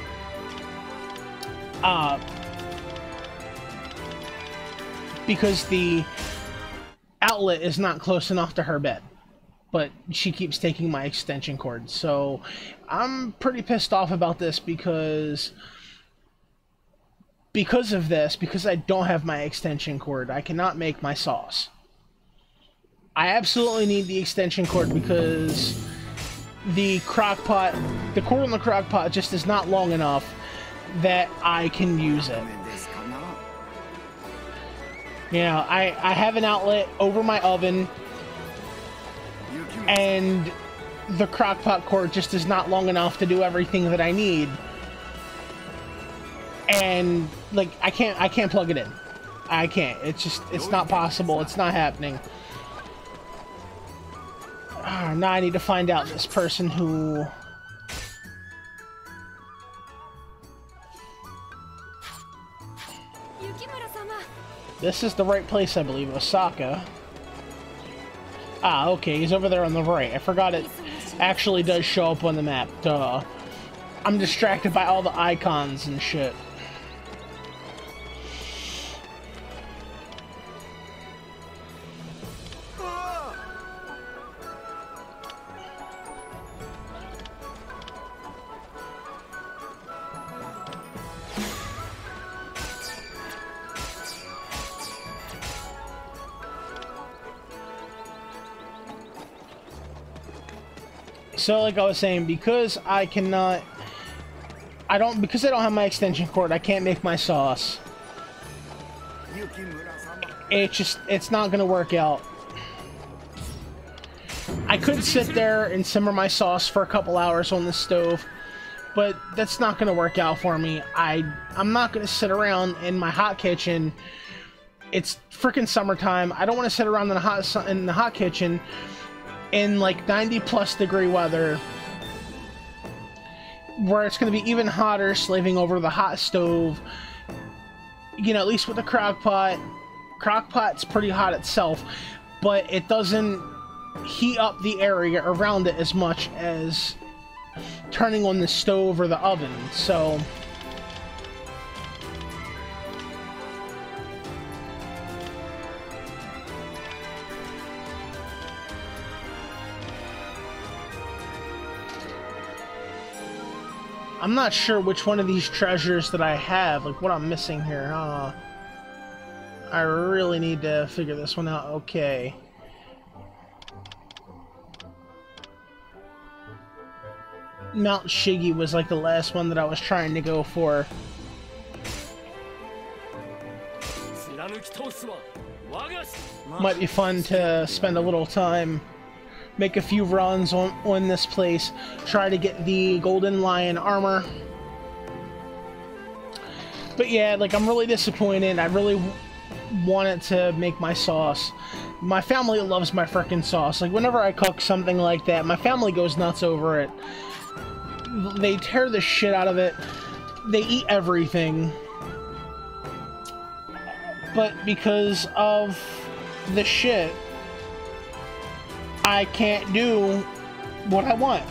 Speaker 1: outlet is not close enough to her bed. But she keeps taking my extension cord. So I'm pretty pissed off about this because of this, because I don't have my extension cord, I cannot make my sauce. I absolutely need the extension cord because the cord on the crock pot just is not long enough that I can use it. You know, I have an outlet over my oven, and the crock pot cord just is not long enough to do everything that I need. And like I can't plug it in. I can't. It's not possible. It's not happening. Now I need to find out this person who... This is the right place, I believe. Osaka. Ah, okay, he's over there on the right. I forgot it actually does show up on the map. Duh. I'm distracted by all the icons and shit. So, like I was saying, because I don't have my extension cord, I can't make my sauce. It's not gonna work out. I could sit there and simmer my sauce for a couple hours on the stove, but that's not gonna work out for me. I'm not gonna sit around in my hot kitchen. It's freaking summertime. I don't want to sit around in the hot kitchen in like 90+ degree weather, where it's going to be even hotter, slaving over the hot stove. You know, at least with the crock pot. Crock pot's pretty hot itself, but it doesn't heat up the area around it as much as turning on the stove or the oven. So I'm not sure which one of these treasures that I have, like what I'm missing here. I really need to figure this one out. Okay. Mount Shiggy was like the last one that I was trying to go for. Might be fun to spend a little time, make a few runs on this place, try to get the Golden Lion armor. But yeah, like, I'm really disappointed. I really wanted to make my sauce. My family loves my frickin' sauce. Like, whenever I cook something like that, my family goes nuts over it. They tear the shit out of it. They eat everything. But because of the shit, I can't do what I want.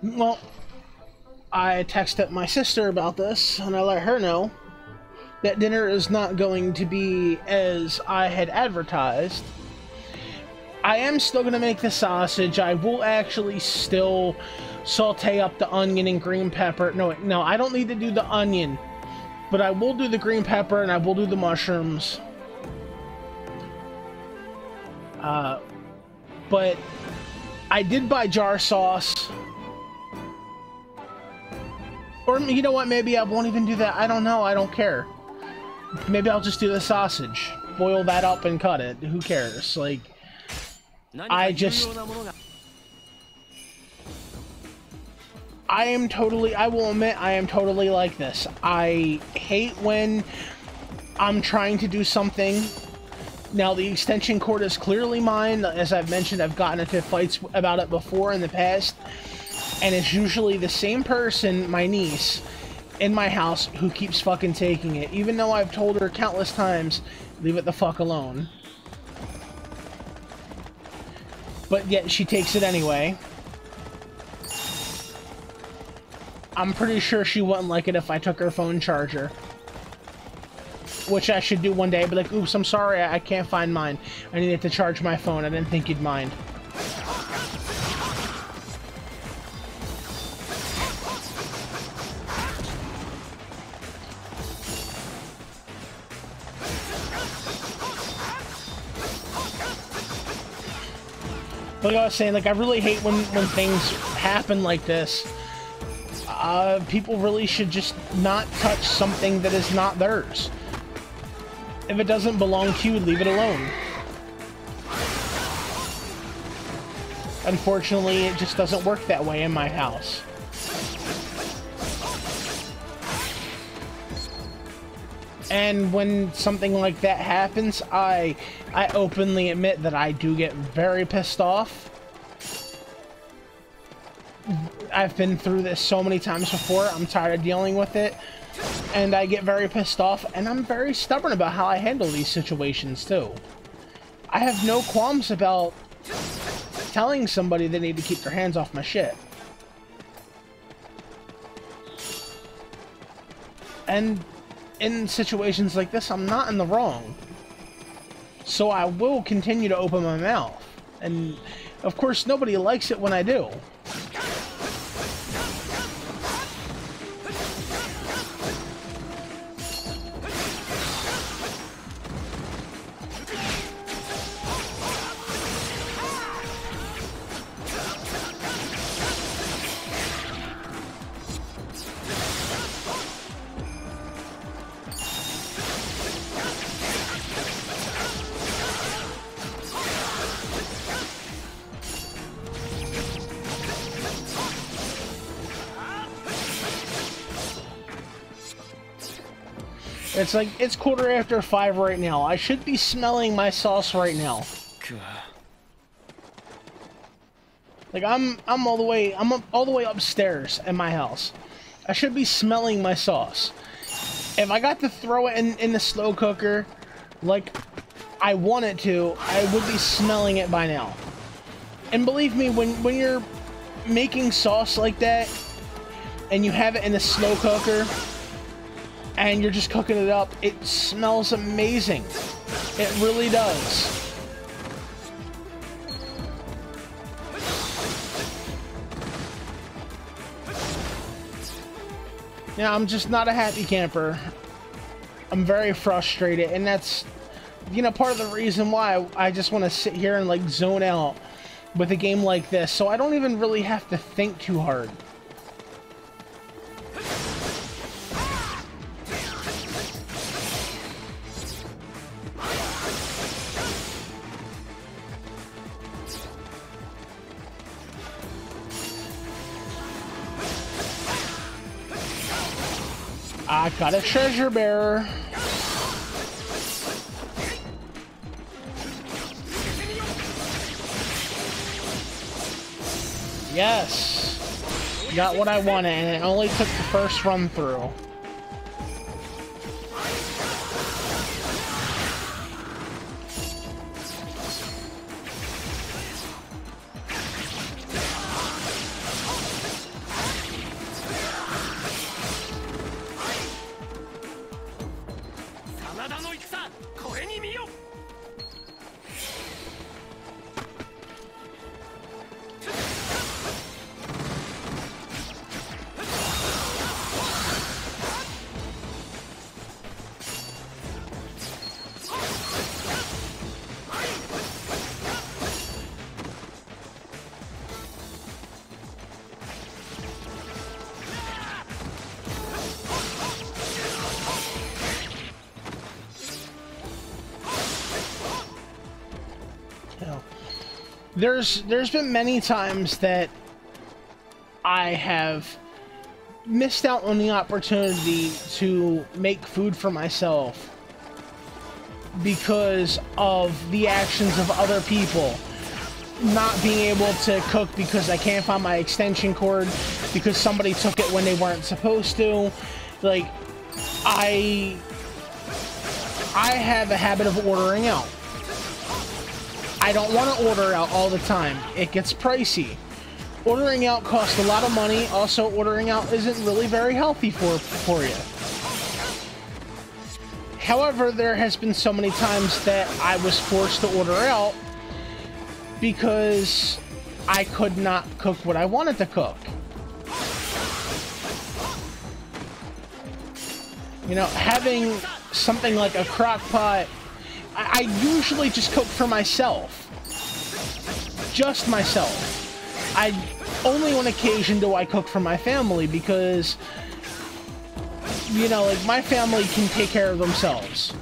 Speaker 1: Well, I texted my sister about this, and I let her know that dinner is not going to be as I had advertised. I am still going to make the sausage. I will actually still saute up the onion and green pepper. No, I don't need to do the onion, but I will do the green pepper and I will do the mushrooms. But I did buy jar sauce. Or, you know what, maybe I won't even do that. I don't know, I don't care. Maybe I'll just do the sausage. Boil that up and cut it. Who cares? Like, I will admit, I am totally like this. I hate when I'm trying to do something. Now, the extension cord is clearly mine. As I've mentioned, I've gotten into fights about it before in the past. And it's usually the same person, my niece, in my house, who keeps fucking taking it. Even though I've told her countless times, leave it the fuck alone. But yet, she takes it anyway. I'm pretty sure she wouldn't like it if I took her phone charger. Which I should do one day. Be like, oops, I'm sorry, I can't find mine. I needed to charge my phone. I didn't think you'd mind. Like I was saying, like, I really hate when things happen like this. People really should just not touch something that is not theirs. If it doesn't belong to you, leave it alone. Unfortunately, it just doesn't work that way in my house. And when something like that happens, I openly admit that I do get very pissed off. I've been through this so many times before. I'm tired of dealing with it. And I get very pissed off, and I'm very stubborn about how I handle these situations, too. I have no qualms about telling somebody they need to keep their hands off my shit. And in situations like this, I'm not in the wrong. So I will continue to open my mouth. And, of course, nobody likes it when I do. It's like, it's 5:15 right now. I should be smelling my sauce right now. Like, I'm all the way upstairs in my house. I should be smelling my sauce. If I got to throw it in the slow cooker, like I wanted to, I would be smelling it by now. And believe me, when you're making sauce like that, and you have it in a slow cooker, and you're just cooking it up, it smells amazing. It really does. Yeah, I'm just not a happy camper. I'm very frustrated, and that's, you know, part of the reason why I just want to sit here and like zone out with a game like this, so I don't even really have to think too hard. I got a treasure bearer. Yes! Got what I wanted, and it only took the first run through.
Speaker 5: Sanada no ikusa, kore ni miyo!
Speaker 1: There's been many times that I have missed out on the opportunity to make food for myself because of the actions of other people. Not being able to cook because I can't find my extension cord, because somebody took it when they weren't supposed to. Like, I have a habit of ordering out. I don't want to order out all the time. It gets pricey. Ordering out costs a lot of money. Also, ordering out isn't really very healthy for you. However, there has been so many times that I was forced to order out because I could not cook what I wanted to cook. You know, having something like a crock pot, I usually just cook for myself. Just myself. Only on occasion do I cook for my family because, you know, like, my family can take care of themselves.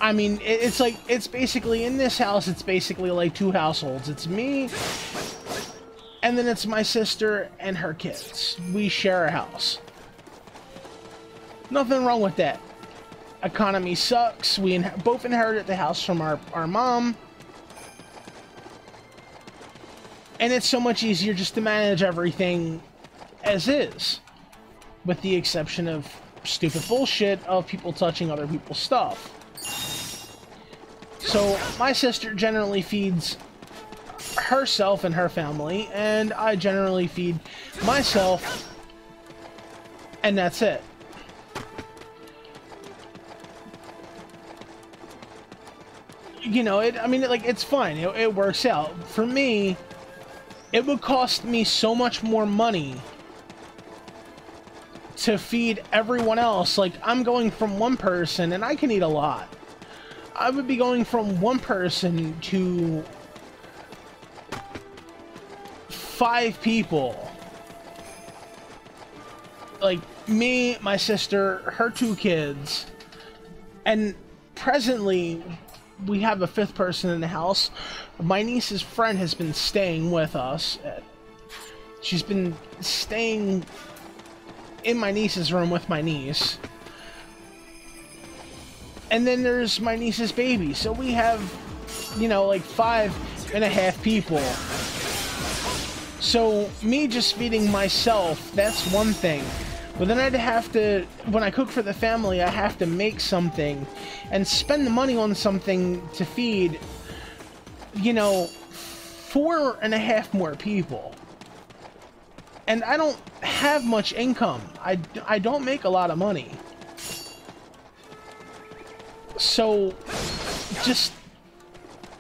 Speaker 1: I mean, it's basically, in this house, it's basically like two households. It's me, and then it's my sister and her kids. We share a house. Nothing wrong with that. Economy sucks. We both inherited the house from our mom. And it's so much easier just to manage everything as is. With the exception of stupid bullshit of people touching other people's stuff. So, my sister generally feeds herself and her family, and I generally feed myself, and that's it. You know, it's fine. It works out. For me, it would cost me so much more money to feed everyone else. Like, I'm going from one person, and I can eat a lot. I would be going from one person to 5 people. Like, me, my sister, her 2 kids, and presently we have a 5th person in the house. My niece's friend has been staying with us. She's been staying in my niece's room with my niece. And then there's my niece's baby. So we have, you know, like 5.5 people. So me just feeding myself, that's one thing. But then I'd have to, when I cook for the family, I have to make something and spend the money on something to feed, you know, 4.5 more people. And I don't have much income. I don't make a lot of money. So, just,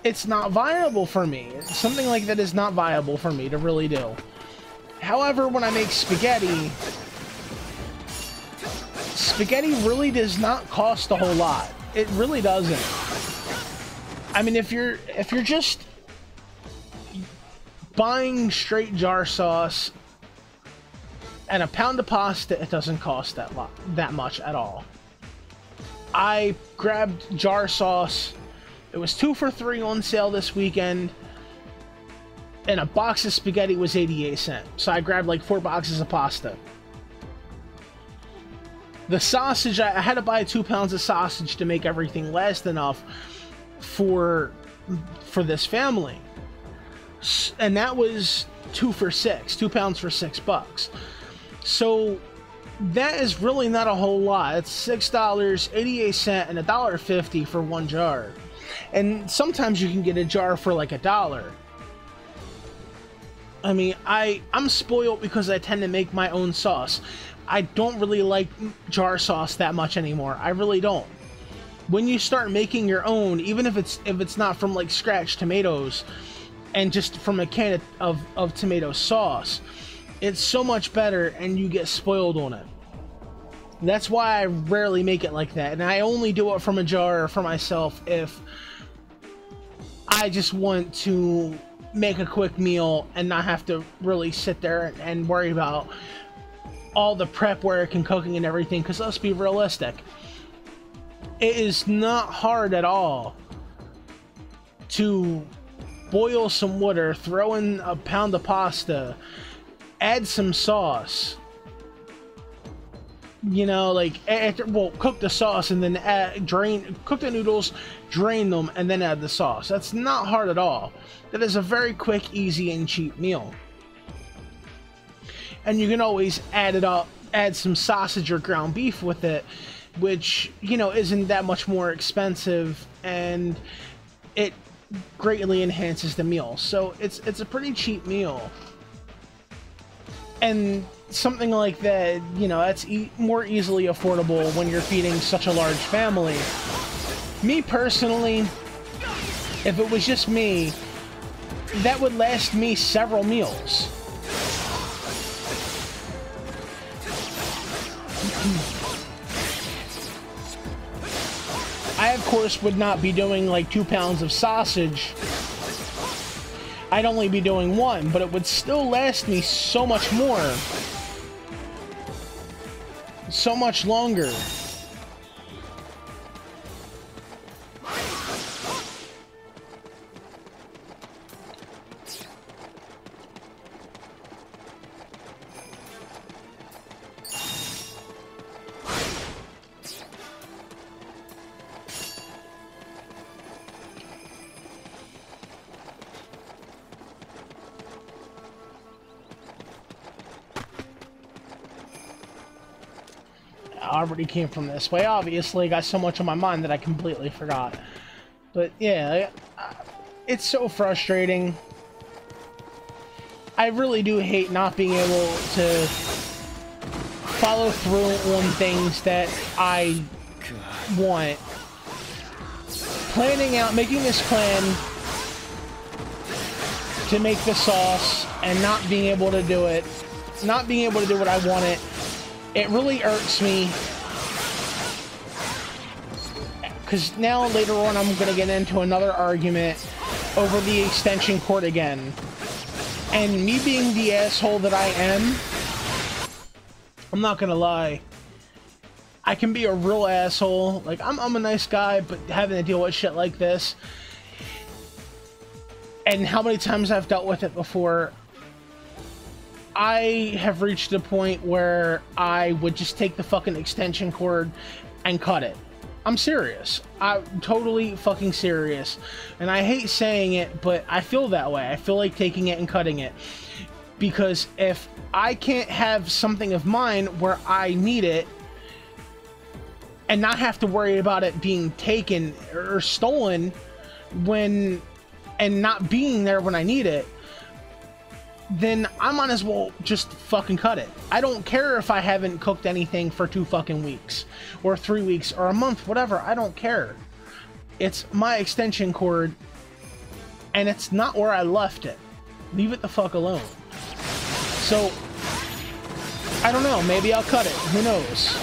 Speaker 1: it's not viable for me. Something like that is not viable for me to really do. However, when I make spaghetti, spaghetti really does not cost a whole lot. It really doesn't. I mean, if you're just buying straight jar sauce and a pound of pasta, it doesn't cost that much at all. I grabbed jar sauce. It was 2 for $3 on sale this weekend. And a box of spaghetti was 88 cents. So I grabbed like 4 boxes of pasta. The sausage, I had to buy 2 pounds of sausage to make everything last enough for this family. And that was 2 for $6. 2 pounds for $6. So that is really not a whole lot. It's $6, 88 cents, and $1.50 for 1 jar. And sometimes you can get a jar for like $1. I mean, I'm spoiled because I tend to make my own sauce. I don't really like jar sauce that much anymore. I really don't. When you start making your own, even if it's not from like scratch tomatoes and just from a can of tomato sauce, it's so much better and you get spoiled on it. That's why I rarely make it like that. And I only do it from a jar for myself if I just want to make a quick meal and not have to really sit there and worry about all the prep work and cooking and everything. Because let's be realistic, it is not hard at all to boil some water, throw in a pound of pasta, add some sauce, you know, like, cook the sauce and then cook the noodles, drain them, and then add the sauce. That's not hard at all. That is a very quick, easy, and cheap meal. And you can always add some sausage or ground beef with it, which, you know, isn't that much more expensive, and it greatly enhances the meal. So it's a pretty cheap meal. And something like that, you know, that's more easily affordable when you're feeding such a large family. Me personally, if it was just me, that would last me several meals. I, of course, would not be doing like 2 pounds of sausage. I'd only be doing 1, but it would still last me so much more. So much longer. I already came from this way. Obviously, I got so much on my mind that I completely forgot. But yeah, it's so frustrating. I really do hate not being able to follow through on things that I want. Making this plan to make the sauce and not being able to do it, not being able to do what I wanted. It really irks me, because now later on I'm going to get into another argument over the extension cord again. And me being the asshole that I am, I'm not going to lie, I can be a real asshole. Like, I'm a nice guy, but having to deal with shit like this, and how many times I've dealt with it before, I have reached a point where I would just take the fucking extension cord and cut it. I'm serious. I'm totally fucking serious. And I hate saying it, but I feel that way. I feel like taking it and cutting it. Because if I can't have something of mine where I need it and not have to worry about it being taken or stolen and not being there when I need it, then I might as well just fucking cut it. I don't care if I haven't cooked anything for 2 fucking weeks, or 3 weeks, or a month, whatever. I don't care. It's my extension cord, and it's not where I left it. Leave it the fuck alone. So, I don't know. Maybe I'll cut it. Who knows?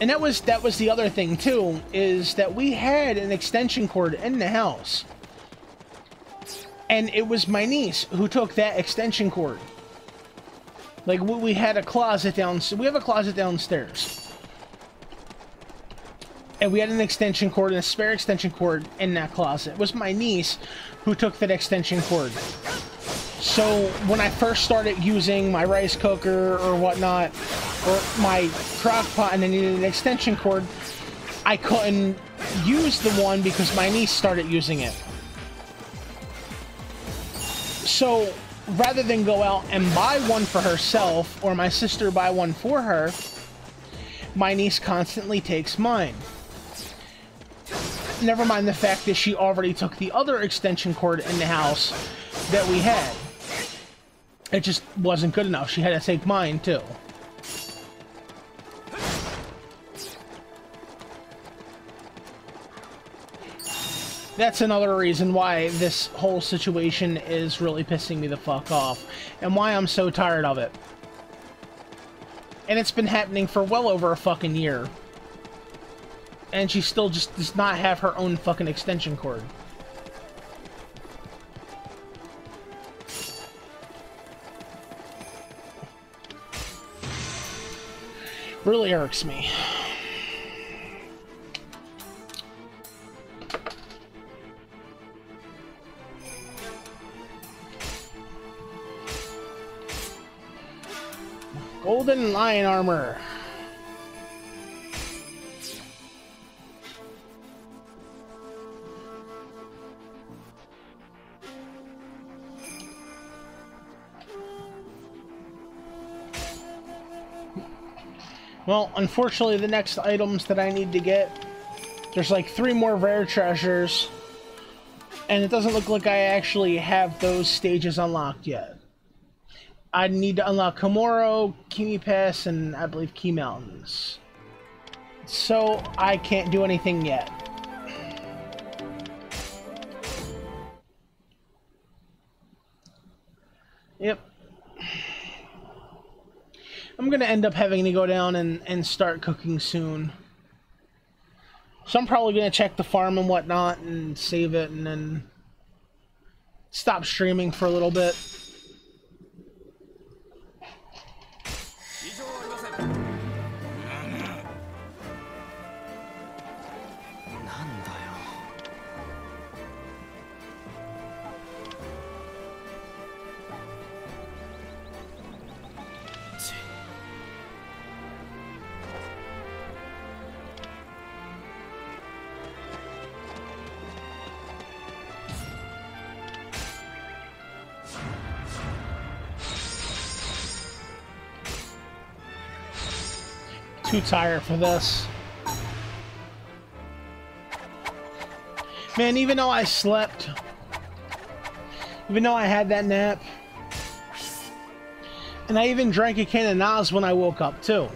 Speaker 1: And that was the other thing too, is that we had an extension cord in the house. And it was my niece who took that extension cord. Like, we had a closet downstairs. We have a closet downstairs. And we had an extension cord and a spare extension cord in that closet. It was my niece who took that extension cord. So when I first started using my rice cooker or whatnot, or my crock pot, and I needed an extension cord, I couldn't use the one because my niece started using it. So rather than go out and buy one for herself, or my sister buy one for her, my niece constantly takes mine. Never mind the fact that she already took the other extension cord in the house that we had. It just wasn't good enough. She had to take mine too. That's another reason why this whole situation is really pissing me the fuck off, and why I'm so tired of it. And it's been happening for well over a fucking year. And she still just does not have her own fucking extension cord. Really irks me. Golden lion armor. Well, unfortunately, the next items that I need to get, there's like 3 more rare treasures, and it doesn't look like I actually have those stages unlocked yet. I need to unlock Komoro, Kimi Pass, and I believe Key Mountains. So, I can't do anything yet. Yep. I'm gonna end up having to go down and start cooking soon. So I'm probably gonna check the farm and whatnot and save it and then stop streaming for a little bit. Too tired for this. Man, even though I slept, even though I had that nap, and I even drank a can of Nas when I woke up too,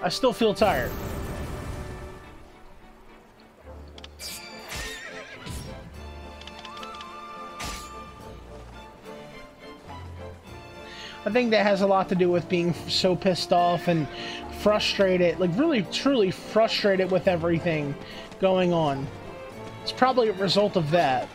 Speaker 1: I still feel tired. I think that has a lot to do with being so pissed off and frustrated, like really truly frustrated with everything going on. It's probably a result of that.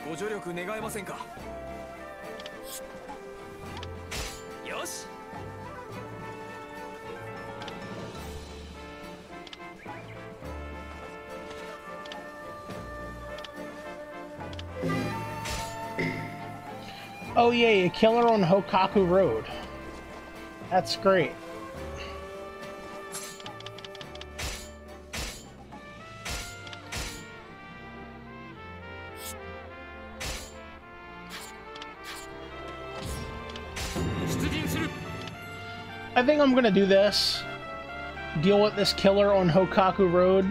Speaker 2: ご助力願えませんか。
Speaker 6: よし。
Speaker 1: Oh yeah, a killer on Hokaku Road. That's great. I think I'm gonna do this. Deal with this killer on Hokaku Road.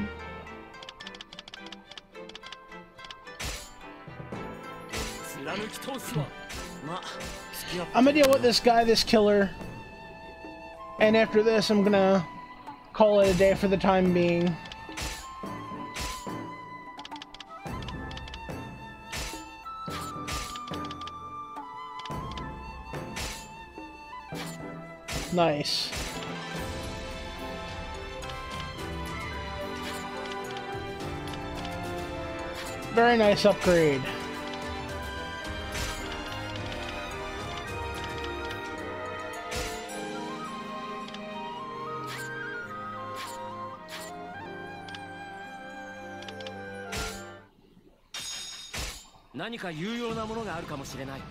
Speaker 1: I'm gonna deal with this guy, this killer. And after this, I'm gonna call it a day for the time being. Nice. Very nice upgrade.
Speaker 6: 何か有用なものがあるかもしれない。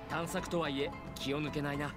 Speaker 6: 探索とはいえ気を抜けないな。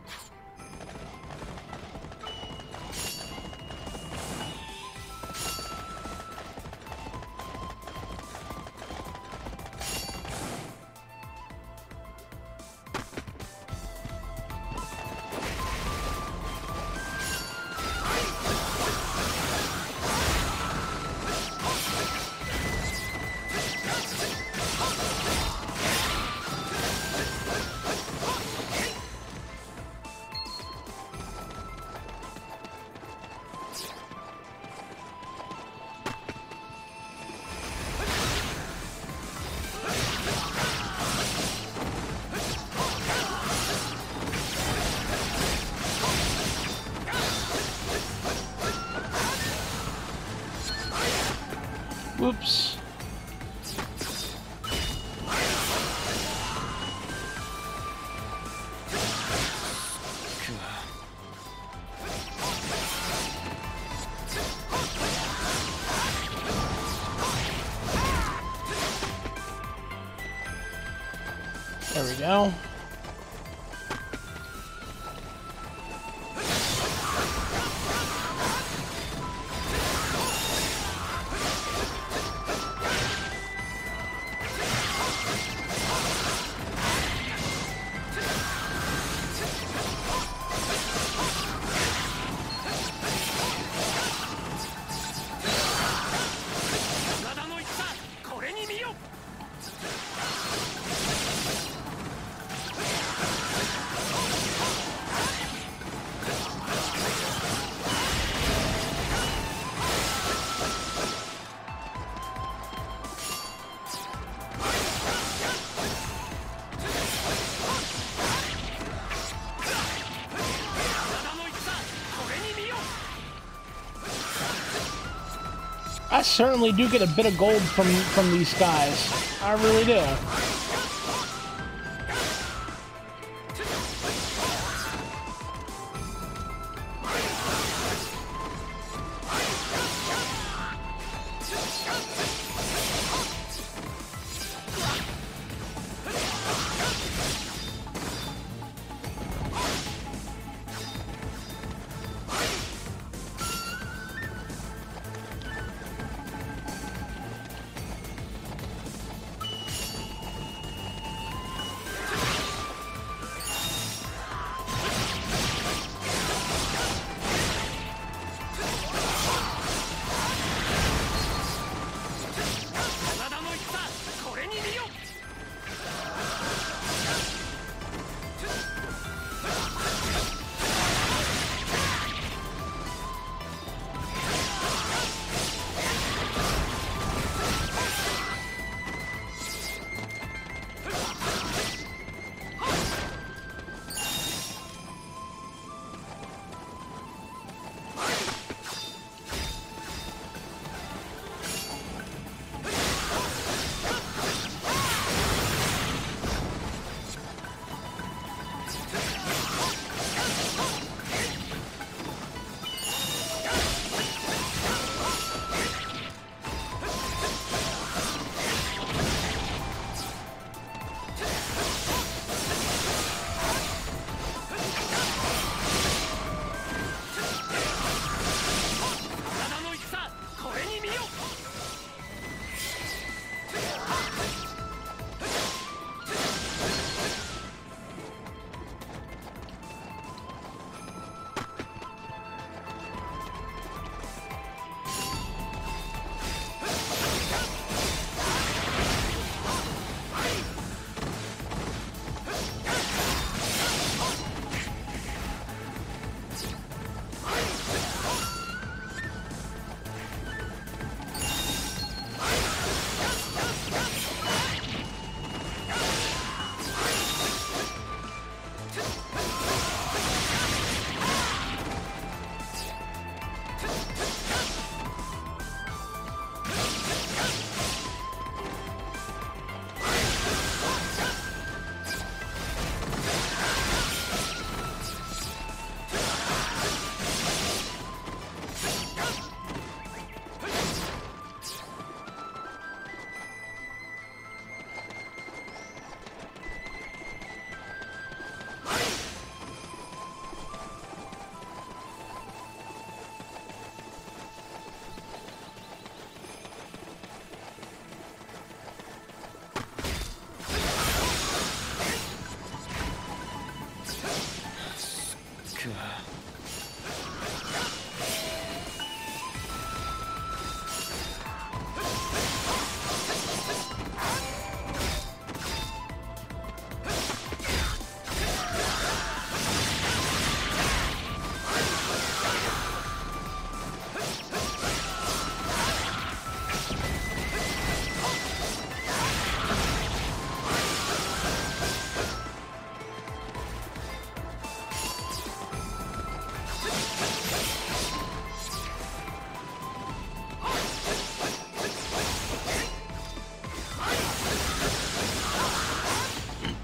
Speaker 1: Whoops. There we go. I certainly do get a bit of gold from these guys. I really do.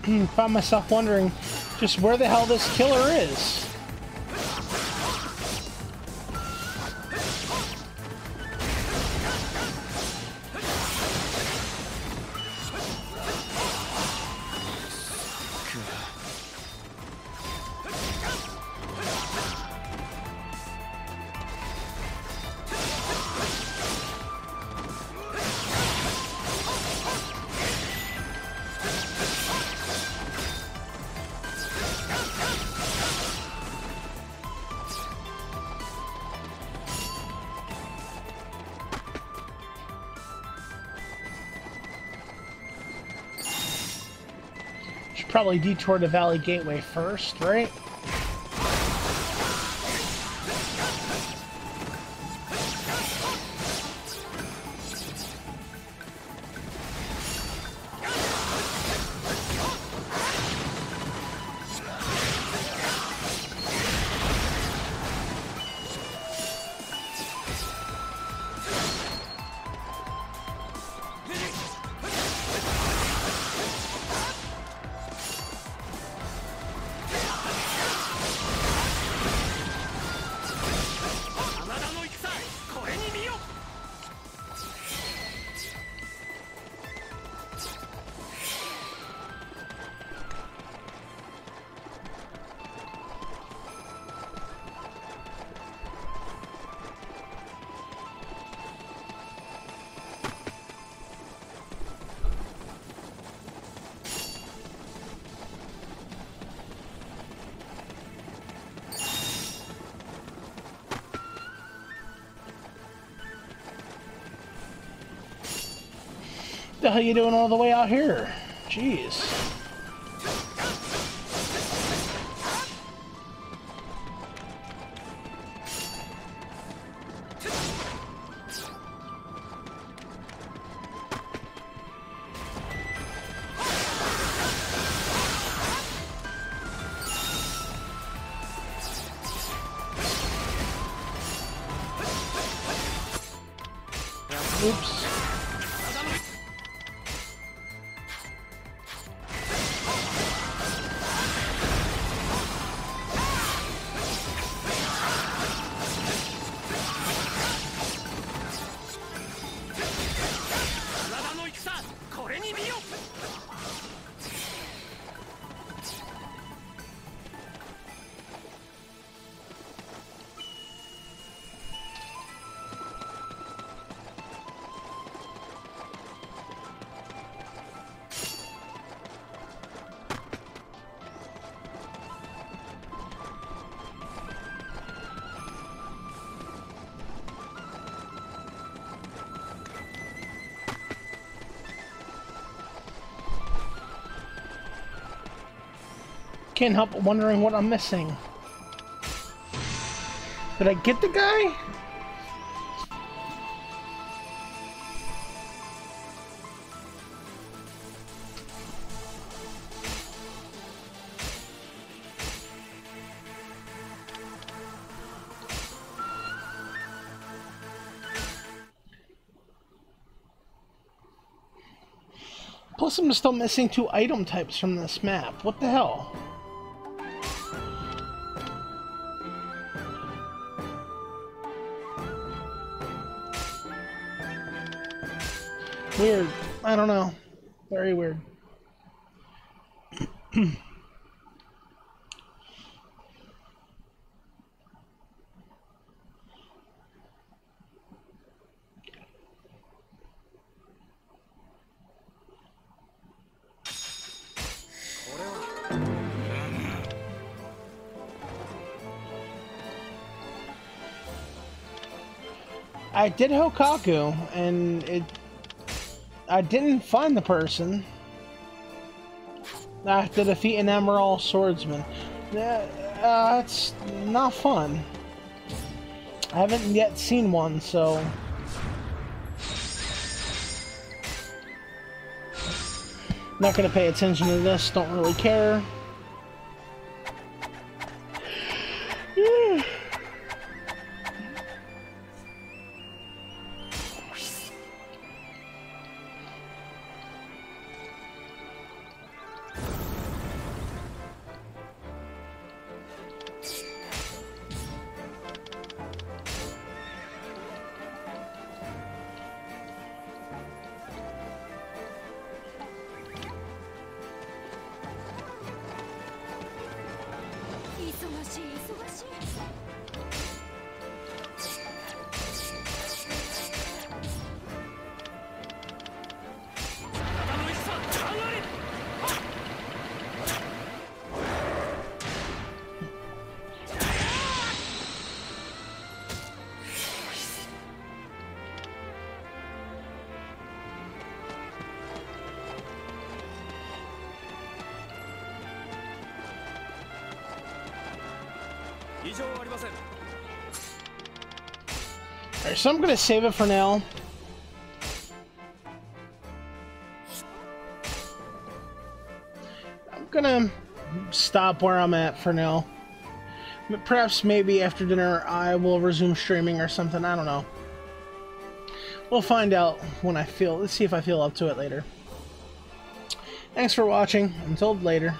Speaker 1: Found myself wondering just where the hell this killer is. Should probably detour to Valley Gateway first, right? What the hell are you doing all the way out here? Jeez. Oops. Can't help but wondering what I'm missing. Did I get the guy? Plus, I'm still missing 2 item types from this map. What the hell? Weird. I don't know. Very weird. I did Hokaku, and I didn't find the person. I have to defeat an Emerald Swordsman. It's not fun. I haven't yet seen one, so... Not gonna pay attention to this, don't really care.
Speaker 5: 異常ありません。
Speaker 1: Alright, so I'm gonna save it for now. I'm gonna stop where I'm at for now. Perhaps maybe after dinner I will resume streaming or something, I don't know. We'll find out when I feel, let's see if I feel up to it later. Thanks for watching, until later.